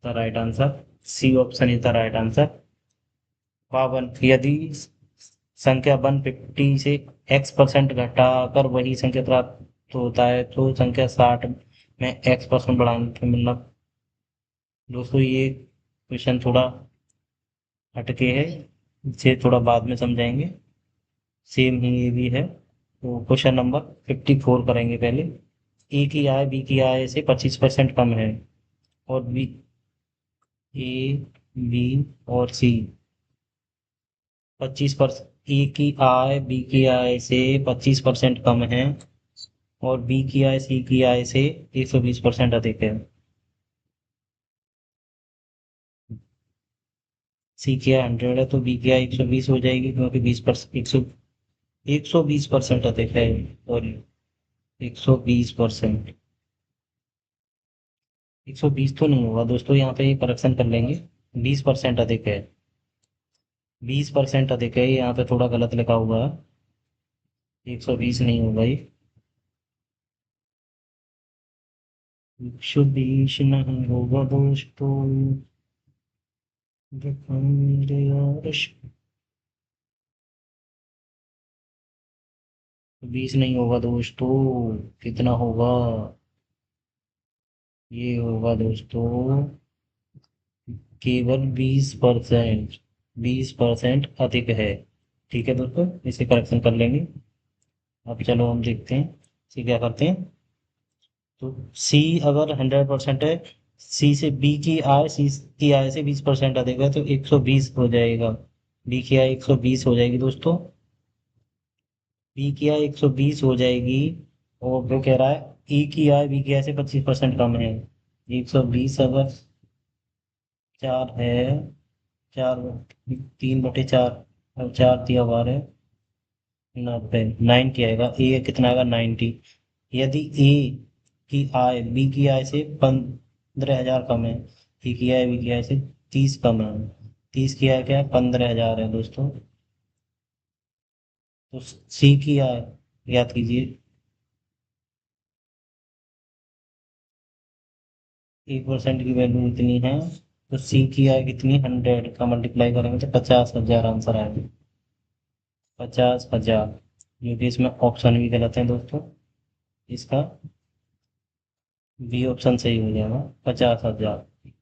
the right answer. C option is the right answer. 52, यदि संख्या 150 से x% घटाकर वही संख्या प्राप्त होता है तो संख्या 60 में x% बढ़ाने के मतलब, दोस्तों ये क्वेश्चन थोड़ा हटके है, इसे थोड़ा बाद में समझाएंगे। सेम ही ये भी है, तो क्वेश्चन नंबर 54 करेंगे पहले। ए की आय बी की आय से 25% कम है, और बी, ए बी और सी 25%, ए की आय बी की आय से 25% कम है और बी की आय सी की आय से 120% अधिक है। सी की आय 100 है तो बी की आय 120 हो जाएगी, क्योंकि 20%, 120% अधिक है, और 120%, 120 तो नहीं होगा दोस्तों, यहाँ पे करेक्शन कर लेंगे। 20% अधिक है, 20% अधिक है, यहाँ पे थोड़ा गलत लिखा हुआ है, 120 नहीं होगा ये। 120 नहीं होगा दोस्तों, मेरे यार, 20 नहीं होगा दोस्तों, कितना होगा? ये होगा दोस्तों केवल 20%, 20% अधिक है। ठीक है दोस्तों, इसे करेक्शन कर लेंगे। अब चलो हम देखते हैं सी क्या करते हैं। तो सी अगर 100% है, सी से बी की आय सी की आय से 20% अधिक है, तो 120 हो जाएगा, बी की आय 120 हो जाएगी दोस्तों, बी की आय 120 हो जाएगी। और वो कह रहा है ई की आय बी की आय से 25% कम है, 120 अगर 4 है, 4, 3/4, और 4 × 3 = 90, 90 आएगा, ए कितना आएगा 90। यदि ए की आय बी की आय से 15,000 कम है। ये किया है, भी किया है से 30 कम है। 30 किया है, क्या है, 15,000 है दोस्तों। तो सी किया है, याद कीजिए। 1% की वैल्यू इतनी है, तो सी की है कितनी, 100 का मल्टीप्लाई करेंगे तो 50,000 आंसर आएगा। 50,000, क्योंकि इसमें ऑप्शन भी गलत है दोस्तों। इसका बी ऑप्शन सही हो जाएगा, 50,000। एक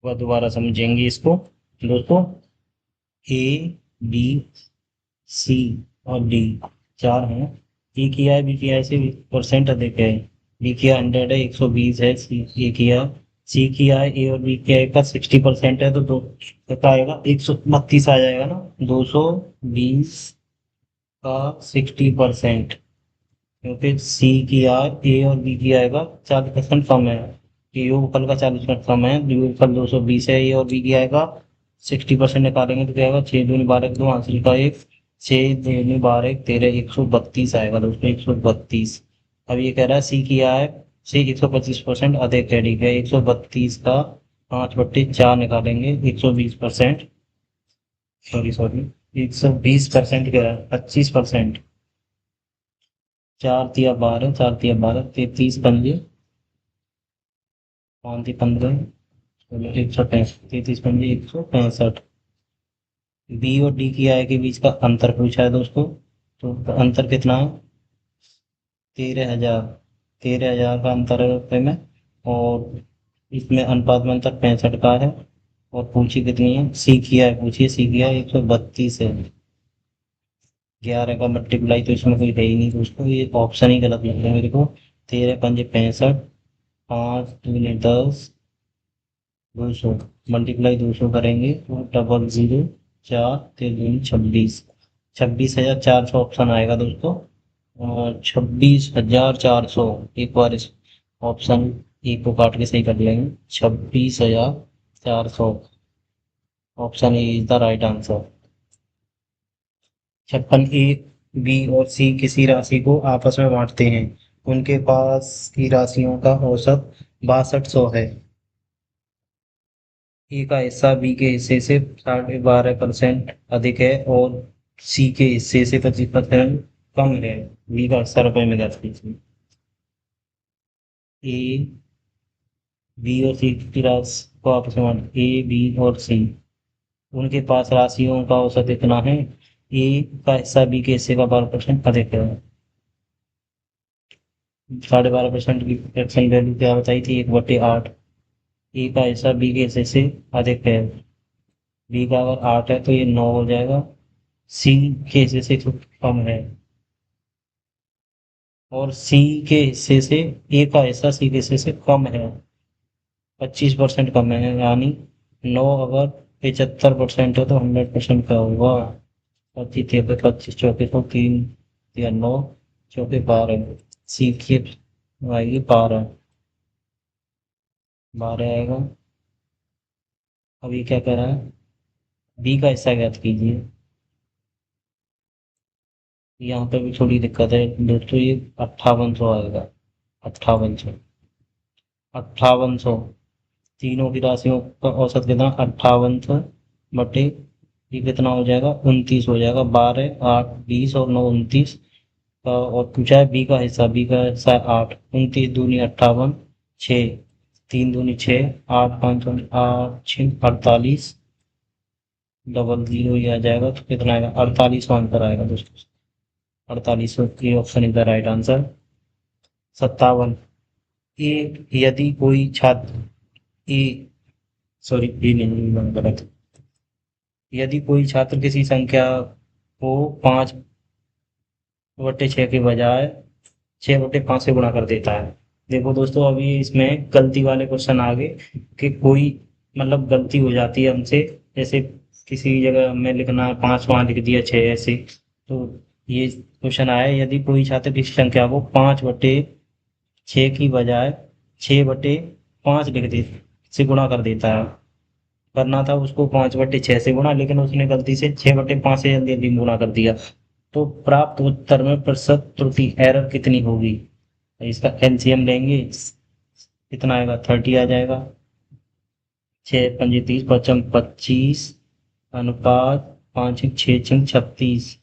बार दोबारा समझेंगे इसको दोस्तों। ए, बी, सी और डी, चार हैं। ए किया है, बी किया है, से परसेंट अधिक है। बी किया 100 है, 120 है। सी ए किया, सी किया है, ए और बी किया है का 60% है, तो दो कितना आएगा, 132 आ जाएगा ना। 220 का 60%, क्योंकि सी की आर, ए और बी की आएगा 40% कम है। योगफल का 40% कम है, योगफल 220 है, ए और बी की आएगा 60% निकालेंगे तो क्या आएगा, 6 दूनी 12 दो, आंसर का एक, 6 दूनी 12 13, 132 आएगा दोस्तों, 132। अब ये कह रहा है सी की आय से 125% अधिक है, ठीक है। 132 का 5/4 निकालेंगे, 120%, सॉरी सॉरी, 120% कह रहा है, 25%। 4 तिया 12, 4 तिया 12, 33 पंजे, 5 × 15, 165, 33 पंजे 165। बी और डी की आय के बीच का अंतर पूछा है दोस्तों। तो अंतर कितना है, 13,000। 13,000 का अंतर है रुपये में, और इसमें अनुपात में अंतर 65 का है। और पूछी कितनी है, सी की आय पूछिए, सी की आय 132 है। 11 का मल्टीप्लाई तो इसमें कोई है ही नहीं दोस्तों, ये ऑप्शन ही गलत लग रहा है मेरे को। 13 × 5 = 65, 5 × 2 = 10, 200, मल्टीप्लाई 200 करेंगे तो 00, 4 3 26, 26,400 ऑप्शन आएगा दोस्तों। और 26,400, एक बार इस ऑप्शन ए को काट के सही कर लेंगे, 26,400, option A is the right answer. 56 A, B और सी किसी राशि को आपस में बांटते हैं, उनके पास की राशियों का औसत 6200 है। ए का हिस्सा बी के हिस्से से 12.5% अधिक है, और सी के हिस्से से 25% कम है। बी का हिस्सा रुपए में दर्ज कीजिए। ए, बी और सी की राशि को आपस में ए, बी और सी, उनके पास राशियों का औसत इतना है। ए का हिस्सा बी के हिस्से का 12% अधिक है। 12.5% की फ्रैक्शन वैल्यू क्या बताई थी, 1/8। ए का हिस्सा बी के हिस्से से अधिक है। बी का अगर 8 है तो ये 9 हो जाएगा। सी के हिस्से से तो कम है, और सी के हिस्से से, ए का हिस्सा सी के हिस्से से कम है, 25% कम है, यानी 9 अगर 75% है तो 100% का होगा। 25 तो 3 या 9, चौके 12, सी की आएगी 12, 12 आएगा। अब ये क्या कर रहा है, बी का हिस्सा ज्ञात कीजिए। यहाँ पे भी थोड़ी दिक्कत है दोस्तों, ये 5800 आएगा, 5800, 5800। तीनों की राशियों का औसत कितना, 5800 बटे, ये कितना हो जाएगा, 29 हो जाएगा। 12 8 20 और 9 29 का, और पूछा है बी का हिस्सा, बी का हिस्सा है 8, 29 दूनी 58, 6 3 दूनी 6, 8 5 8 6 48, 00 ही आ जाएगा, तो कितना आएगा, 48 आंसर आएगा दोस्तों। 48 की option is the right answer. 57 ए, यदि कोई छात्र, ए, सॉरी ए नहीं, गलत। यदि कोई छात्र किसी संख्या को 5/6 के बजाय 6/5 से गुणा कर देता है। देखो दोस्तों, अभी इसमें गलती वाले क्वेश्चन आ गए, कि कोई मतलब गलती हो जाती है हमसे, जैसे किसी जगह में लिखना है 5 वहाँ लिख दिया 6 ऐसे। तो ये क्वेश्चन आया, यदि कोई छात्र किसी संख्या को 5/6 की बजाय 6/5 लिख दे से गुणा कर देता है। करना था उसको 5/6 से गुणा, लेकिन उसने गलती से 6/5 से जल्दी जल्दी गुणा कर दिया। तो प्राप्त उत्तर में प्रतिशत त्रुटि एरर कितनी होगी, इसका एलसीएम लेंगे। कितना आएगा, 30 आ जाएगा। 6 × 5 = 30, 5 × 25 अनुपात 5 × 6 = 36।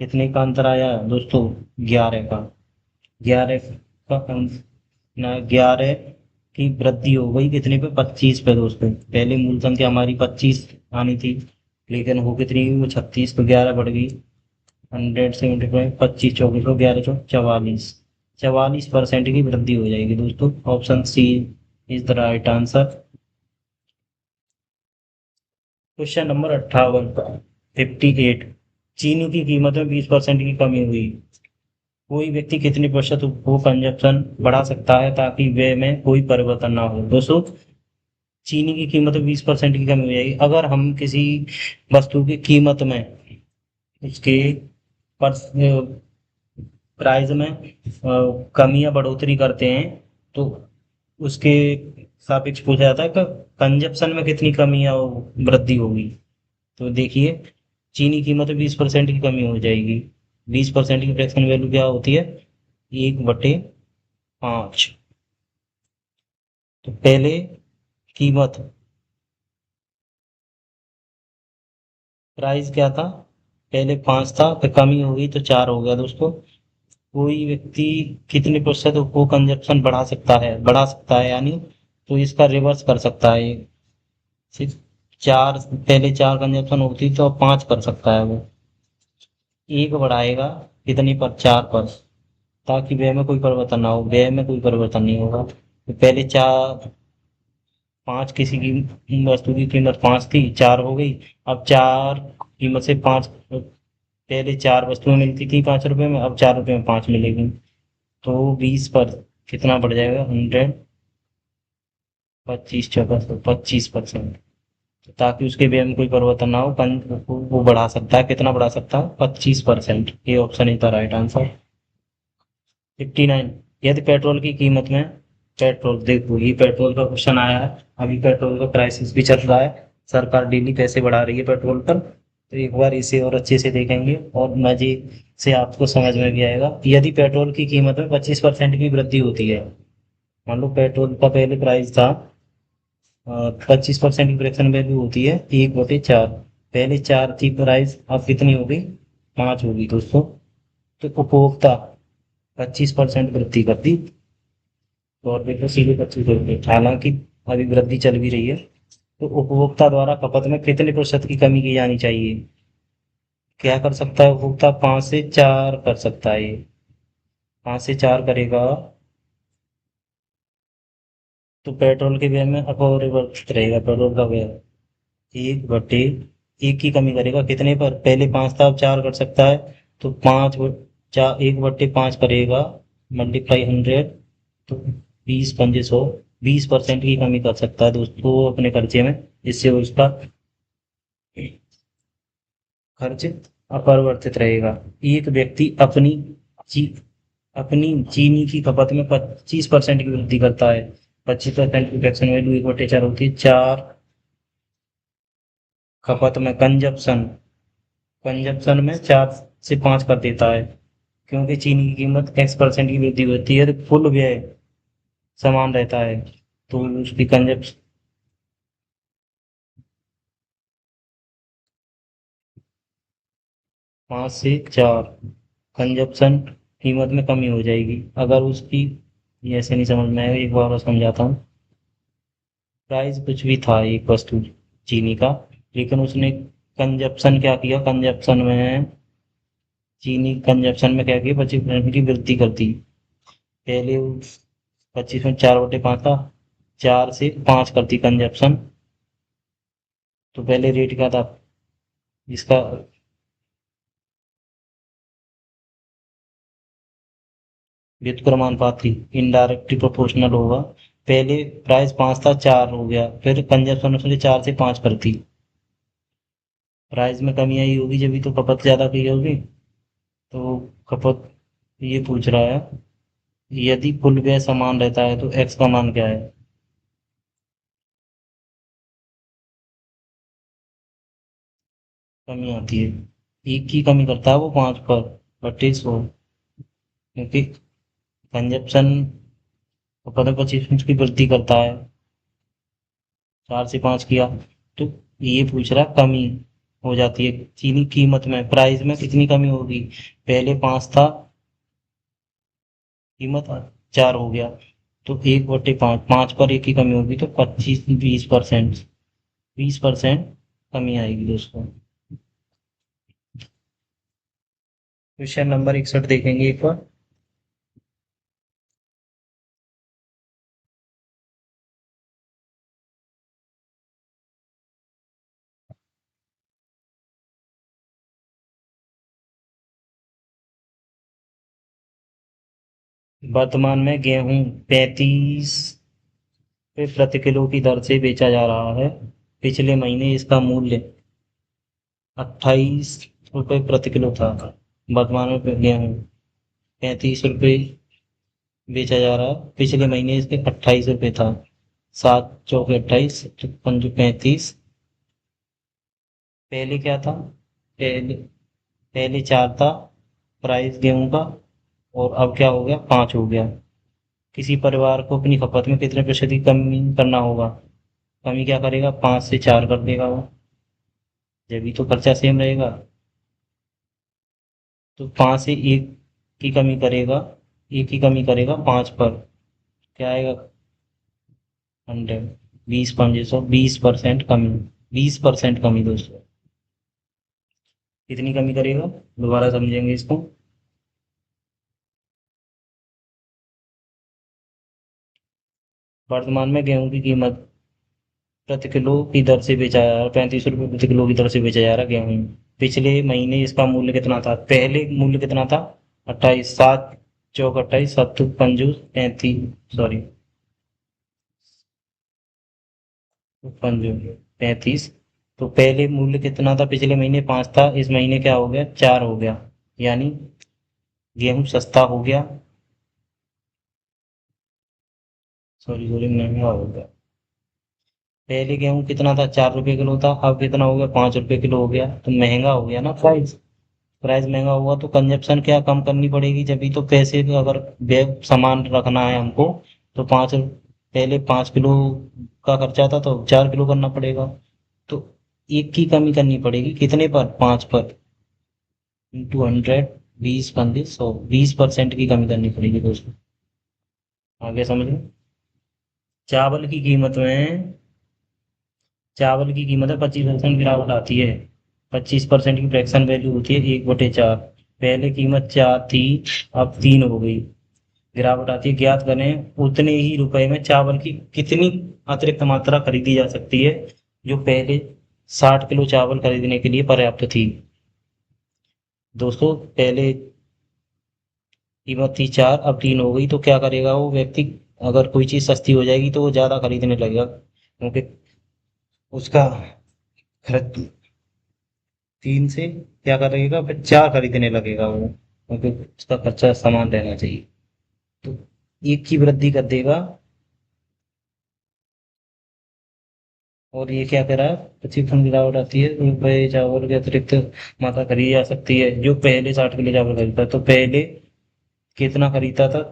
कितने का अंतर आया दोस्तों, 11 का। 11 का ना 11 की वृद्धि हो गई कितने पे, 25 पे दोस्तों। पहले मूल संख्या हमारी 25 आनी थी, लेकिन हो कितनी हुई, वो 36, तो 11 बढ़ गई। 100 से 25 चौके को 11 चौक 44, 44% की वृद्धि हो जाएगी दोस्तों। Option C is the right answer. Question number 58, 58। चीनी की कीमत में 20% की कमी हुई। कोई व्यक्ति कितने प्रतिशत उपभोग कंजप्शन बढ़ा सकता है ताकि व्यय में कोई परिवर्तन ना हो। दोस्तों, चीनी की कीमत में 20% की कमी हो जाएगी अगर हम किसी वस्तु की कीमत में, उसके प्राइस में कमी या बढ़ोतरी करते हैं, तो उसके सापेक्ष पूछा जाता है कि कंजप्शन में कितनी कमी या वृद्धि होगी। तो देखिए, चीनी कीमत में 20% की कमी हो जाएगी। 20% की फ्रैक्शन वैल्यू क्या होती है, 1/5। तो पहले कीमत, प्राइस क्या था, पहले 5 था, फिर कमी हो गई तो 4 हो गया दोस्तों। कोई व्यक्ति कितने प्रतिशत को कंजप्शन बढ़ा सकता है यानी, तो इसका रिवर्स कर सकता है। सिर्फ 4, पहले 4 कंजप्शन होती तो अब 5 कर सकता है वो। एक बढ़ाएगा कितनी पर, 4 पर, ताकि व्यय में कोई परिवर्तन ना हो। व्यय में कोई परिवर्तन नहीं होगा। तो पहले 4, 5 किसी की वस्तु की कीमत 5 थी, 4 हो गई। अब 4 कीमत से 5, पहले 4 वस्तुएं मिलती थी 5 रुपए में, अब 4 रुपए में 5 मिलेगी। तो 20 पर कितना बढ़ जाएगा, 100, 25 चौका 25%। ताकि उसके व्यय में कोई परिवर्तन ना हो, वो बढ़ा सकता है। कितना बढ़ा सकता है, 25%। ये option is the right answer. 59, यदि पेट्रोल की कीमत में, पेट्रोल देखो, ये पेट्रोल का क्वेश्चन आया है। अभी पेट्रोल का क्राइसिस भी चल रहा है, सरकार डेली पैसे बढ़ा रही है पेट्रोल पर। तो एक बार इसे और अच्छे से देखेंगे और मजे से आपको समझ में भी आएगा। यदि पेट्रोल की कीमत में 25% की वृद्धि होती है, मान लो पेट्रोल का पहले प्राइस था 25% की फ्रैक्शन वैल्यू होती है 1/4। पहले 4 थी प्राइस, अब कितनी हो गई, 5 होगी दोस्तों। तो उपभोक्ता 25% वृद्धि कर दी, और देखो सीधे 25 हो गई। हालांकि अभी वृद्धि चल भी रही है। तो उपभोक्ता द्वारा खपत में कितने प्रतिशत की कमी की जानी चाहिए। क्या कर सकता है उपभोक्ता, 5 से 4 कर सकता है ये। 5 से 4 करेगा तो पेट्रोल के व्यय में अपरिवर्तित रहेगा। पेट्रोल का व्यय 1/1 की कमी करेगा कितने पर, पहले 5 था अब 4 कर सकता है। तो 1/5 करेगा, मल्टीप्लाई 100, तो 20 × 5 = 100। 20% की कमी कर सकता है दोस्तों अपने खर्चे में, जिससे उसका खर्च अपरिवर्तित रहेगा। एक व्यक्ति ची, अपनी चीनी की खपत में 25% की वृद्धि करता है। 25% की फ्रैक्शन वैल्यू 1/4 होती है। 4 खपत में कंजप्शन, कंजप्शन में 4 से 5 कर देता है, क्योंकि चीनी की कीमत X% की वृद्धि होती है तो कुल व्यय समान रहता है। तो उसकी कंजप्शन 5 से 4 कंजप्शन कीमत में कमी हो जाएगी अगर उसकी, ये ऐसे नहीं समझ में आएगा, एक बार और समझाता हूँ। प्राइस कुछ भी था एक वस्तु चीनी का, लेकिन उसने कंजप्शन क्या किया, कंजप्शन में चीनी कंजप्शन में क्या किया, 25% की वृद्धि कर दी। पहले 25 में 4/5 था, 4 से 5 करती कंजप्शन। तो पहले रेट क्या था इसका, व्युत्क्रमानुपाती, इनडायरेक्टली प्रोपोर्शनल होगा। पहले प्राइस 5 था, 4 हो गया, फिर कंजप्शन उसने 4 से 5 कर दी। प्राइस में कमी आई होगी जब भी तो खपत ज्यादा की होगी। तो खपत, ये पूछ रहा है यदि कुल व्यय समान रहता है तो एक्स का मान क्या है। कमी आती है, एक की कमी करता है वो 5 पर, 1/2, क्योंकि कंजप्शन तो 25% की वृद्धि करता है, 4 से 5 किया। तो ये पूछ रहा कमी हो जाती है चीनी कीमत में, प्राइस में कितनी कमी होगी। पहले 5 था, कीमत 4 हो गया, तो 1/5, 5 पर 1 की कमी होगी तो 20%, 20% कमी आएगी दोस्तों। क्वेश्चन नंबर 61 देखेंगे एक बार। वर्तमान में गेहूं 35 रुपये प्रति किलो की दर से बेचा जा रहा है। पिछले महीने इसका मूल्य 28 रुपये प्रति किलो था। वर्तमान में गेहूं 35 रुपये बेचा जा रहा है, पिछले महीने इसके 28 रुपये था। 7 चौके 28, पंजे 35। पहले क्या था, पहले पहले 4 था प्राइस गेहूं का, और अब क्या हो गया, 5 हो गया। किसी परिवार को अपनी खपत में कितने प्रतिशत की कमी करना होगा। कमी क्या करेगा, 5 से 4 कर देगा वो, जब भी तो खर्चा सेम रहेगा। तो 5 से 1 की कमी करेगा, 1 की कमी करेगा 5 पर, क्या आएगा, 100। 20% कमी, 20% कमी दोस्तों। कितनी कमी करेगा, दोबारा समझेंगे इसको। वर्तमान में गेहूं की कीमत प्रति किलो की दर से बेचा जा रहा है, 35 रुपये प्रति किलो की दर से बेचा जा रहा है गेहूं। पिछले महीने इसका मूल्य कितना था, पहले मूल्य कितना था, 28। 7 चौक 28, 7 पंजू 35, सॉरी, पंजू 35। तो पहले मूल्य कितना था, पिछले महीने 5 था, इस महीने क्या हो गया, 4 हो गया, यानी गेहूं सस्ता हो गया, सॉरी सॉरी, महंगा हो गया। पहले गेहूं कितना था, 4 रुपये किलो था, अब कितना हो गया, 5 रुपये किलो हो गया, तो महंगा हो गया ना प्राइस। प्राइस महंगा हुआ तो कंजप्शन क्या कम करनी पड़ेगी, जब भी तो पैसे भी, अगर बैग सामान रखना है हमको, तो पहले 5 किलो का खर्चा था तो 4 किलो करना पड़ेगा। तो 1 की कमी करनी पड़ेगी, कितने पर, 5 पर, इंटू 100, 20 पंजे 100, 20% की कमी करनी पड़ेगी दोस्तों। आगे समझ। चावल की कीमत में चावल की कीमत में 25% गिरावट आती है। 25% की फ्रैक्शन वैल्यू होती है 1/4। पहले कीमत 4 थी, अब 3 हो गई, गिरावट आती है। ज्ञात करें उतने ही रुपए में चावल की कितनी अतिरिक्त मात्रा खरीदी जा सकती है, जो पहले 60 किलो चावल खरीदने के लिए पर्याप्त थी। दोस्तों पहले कीमत थी 4, अब 3 हो गई, तो क्या करेगा वो व्यक्ति, अगर कोई चीज सस्ती हो जाएगी तो वो ज्यादा खरीदने लगेगा, क्योंकि उसका खर्च 3 से क्या करेगा, फिर 4 खरीदने लगेगा वो, क्योंकि उसका खर्चा समान रहना चाहिए। तो 1 की वृद्धि कर देगा, और ये क्या कह रहा है, 25% गिरावट आती है, रुपये चावल के अतिरिक्त मात्रा खरीदी जा सकती है, जो पहले 60 किलो चावल खरीदता, तो पहले कितना खरीदता था,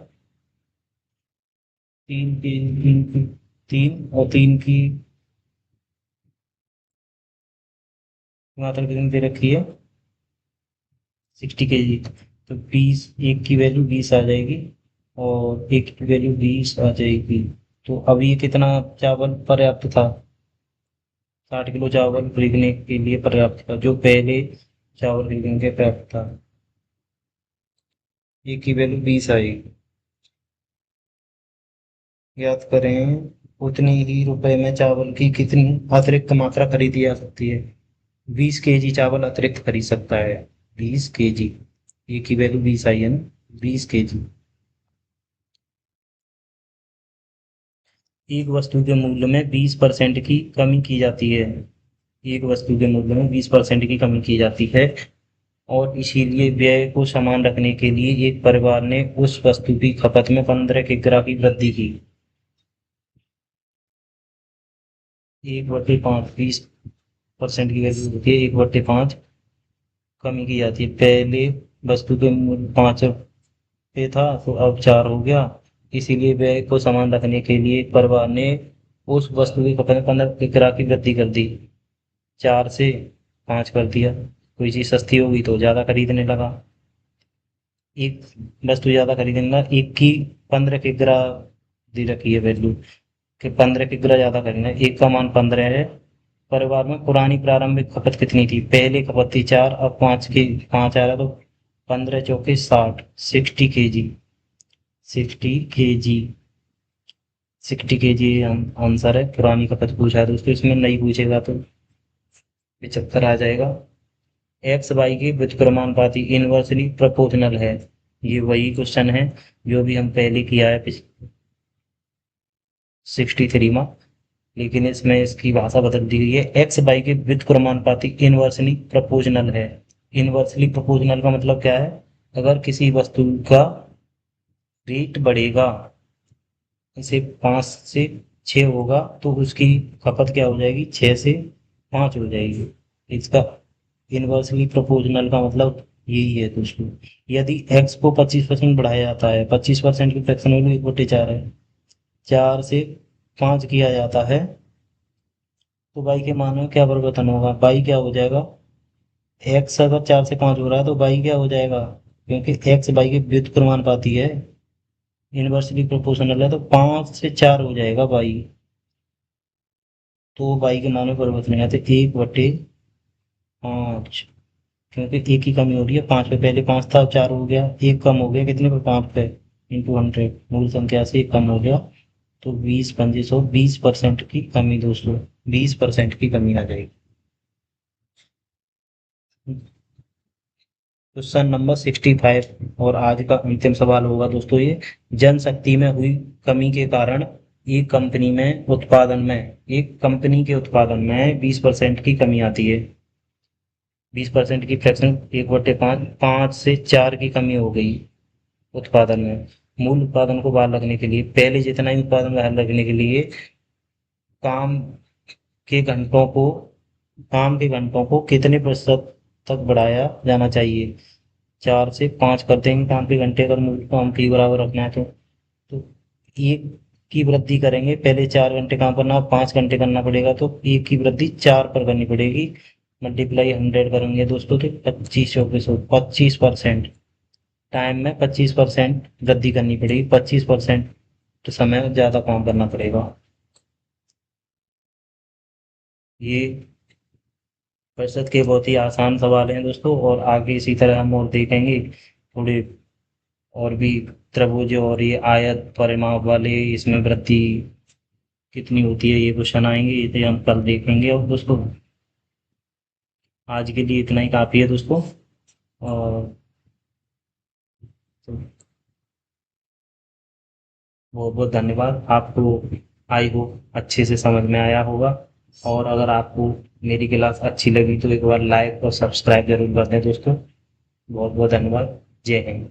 3 और 3 की मात्रा कितनी दे रखी है, 60 kg। तो 1 की वैल्यू 20 आ जाएगी, और 1 की वैल्यू 20 आ जाएगी। तो अब ये कितना चावल पर्याप्त था, 60 किलो चावल खरीदने के लिए पर्याप्त था, जो पहले चावल खरीदने के पर्याप्त था। 1 की वैल्यू 20 आएगी। याद करें उतने ही रुपए में चावल की कितनी अतिरिक्त मात्रा खरीदी जा सकती है। 20 kg चावल अतिरिक्त खरीद सकता है, 20 kg। 1 की वैल्यू 20 आई है ना, 20 kg। एक वस्तु के मूल्य में 20% की कमी की जाती है। एक वस्तु के मूल्य में 20% की कमी की जाती है, और इसीलिए व्यय को समान रखने के लिए एक परिवार ने उस वस्तु की खपत में 15 किग्रा की वृद्धि की। 1/5, 20% की वैल्यू होती है, 1/5 कमी की जाती है। पहले वस्तु के मूल्य 5 रुपये था, तो अब 4 हो गया, इसीलिए व्यय को समान रखने के लिए परिवार ने उस वस्तु की खपत में 15 की वृद्धि कर दी, 4 से 5 कर दिया। कोई चीज़ सस्ती होगी तो ज़्यादा खरीदने लगा, एक वस्तु ज़्यादा खरीदने लगा, एक की 15 दे रखी है वैल्यू कि 15 ज़्यादा खरीदना है, एक का मान 15 है। परिवार में पुरानी प्रारंभिक खपत कितनी थी? पहले खपत थी 4, अब 5 आ रहा तो 15 चौके 60, 60 kg, 60 kg, 60 kg आंसर है। पुरानी खपत पूछा है दोस्तों, इसमें नहीं पूछेगा तो 75 आ जाएगा। एक्स वाई के व्युत्क्रमानुपाती इनवर्सली प्रोपोर्शनल है, ये वही क्वेश्चन है जो भी हम पहले किया है 63 में, लेकिन इसमें इसकी भाषा बदल दी गई है। एक्स वाई के व्युत्क्रमानुपाती इनवर्सली प्रोपोर्शनल है। इनवर्सली प्रोपोर्शनल का मतलब क्या है? अगर किसी वस्तु का रेट बढ़ेगा, जैसे 5 से 6 होगा तो उसकी खपत क्या हो जाएगी? 6 से 5 हो जाएगी। इसका इनवर्सली प्रोपोर्शनल का मतलब यही है दोस्तों। यदि एक्स को 25% बढ़ाया जाता है, 25% की फ्रैक्शन वैल्यू 1/4 है, 4 से 5 किया जाता है, तो बाई के मान में क्या परिवर्तन होगा? बाई क्या हो जाएगा? एक्स अगर 4 से 5 हो रहा है तो बाई क्या हो जाएगा? क्योंकि एक्स बाई के व्युत्क्रमानुपाती है, इनवर्सली प्रोपोर्शनल है, तो 5 से 4 हो जाएगा बाई। तो बाई के मान में परिवर्तन नहीं आते, 1/5, क्योंकि एक की कमी हो रही है 5 पे, पहले 5 था 4 हो गया, एक कम हो गया कितने पे? 5 पे, इंटू 100, मूल संख्या से एक कम हो गया, तो 20 की कमी दोस्तों, 20% की कमी आ जाएगी। क्वेश्चन नंबर 65 और आज का अंतिम सवाल होगा दोस्तों ये। जनशक्ति में हुई कमी के कारण एक कंपनी के उत्पादन में 20% की कमी आती है। 20% की फ्रैक्शन 1/5, 5 से 4 की कमी हो गई उत्पादन में। मूल उत्पादन को बहाल रखने के लिए, पहले जितना ही उत्पादन बहाल रखने के लिए काम के घंटों को काम के घंटों को कितने प्रतिशत तक बढ़ाया जाना चाहिए? 4 से 5 कर देंगे काम के घंटे, अगर मूल काम के बराबर रखना है तो एक की वृद्धि करेंगे, पहले 4 घंटे काम करना, 5 घंटे करना पड़ेगा, तो एक की वृद्धि 4 पर करनी पड़ेगी। मल्टीप्लाई 100 करेंगे दोस्तों तो 25% टाइम में 25% वृद्धि करनी पड़ेगी, 25% तो समय में ज़्यादा काम करना पड़ेगा। ये परिषद के बहुत ही आसान सवाल हैं दोस्तों, और आगे इसी तरह हम और देखेंगे थोड़े और भी त्रिभुज और ये आयत परिमाप वाले, इसमें वृद्धि कितनी होती है, ये क्वेश्चन आएंगे, इसे हम कल देखेंगे। और दोस्तों आज के लिए इतना ही काफ़ी है दोस्तों, और तो बहुत बहुत धन्यवाद आपको। आई होप अच्छे से समझ में आया होगा, और अगर आपको मेरी क्लास अच्छी लगी तो एक बार लाइक और सब्सक्राइब जरूर कर दें दोस्तों। बहुत बहुत धन्यवाद। जय हिंद।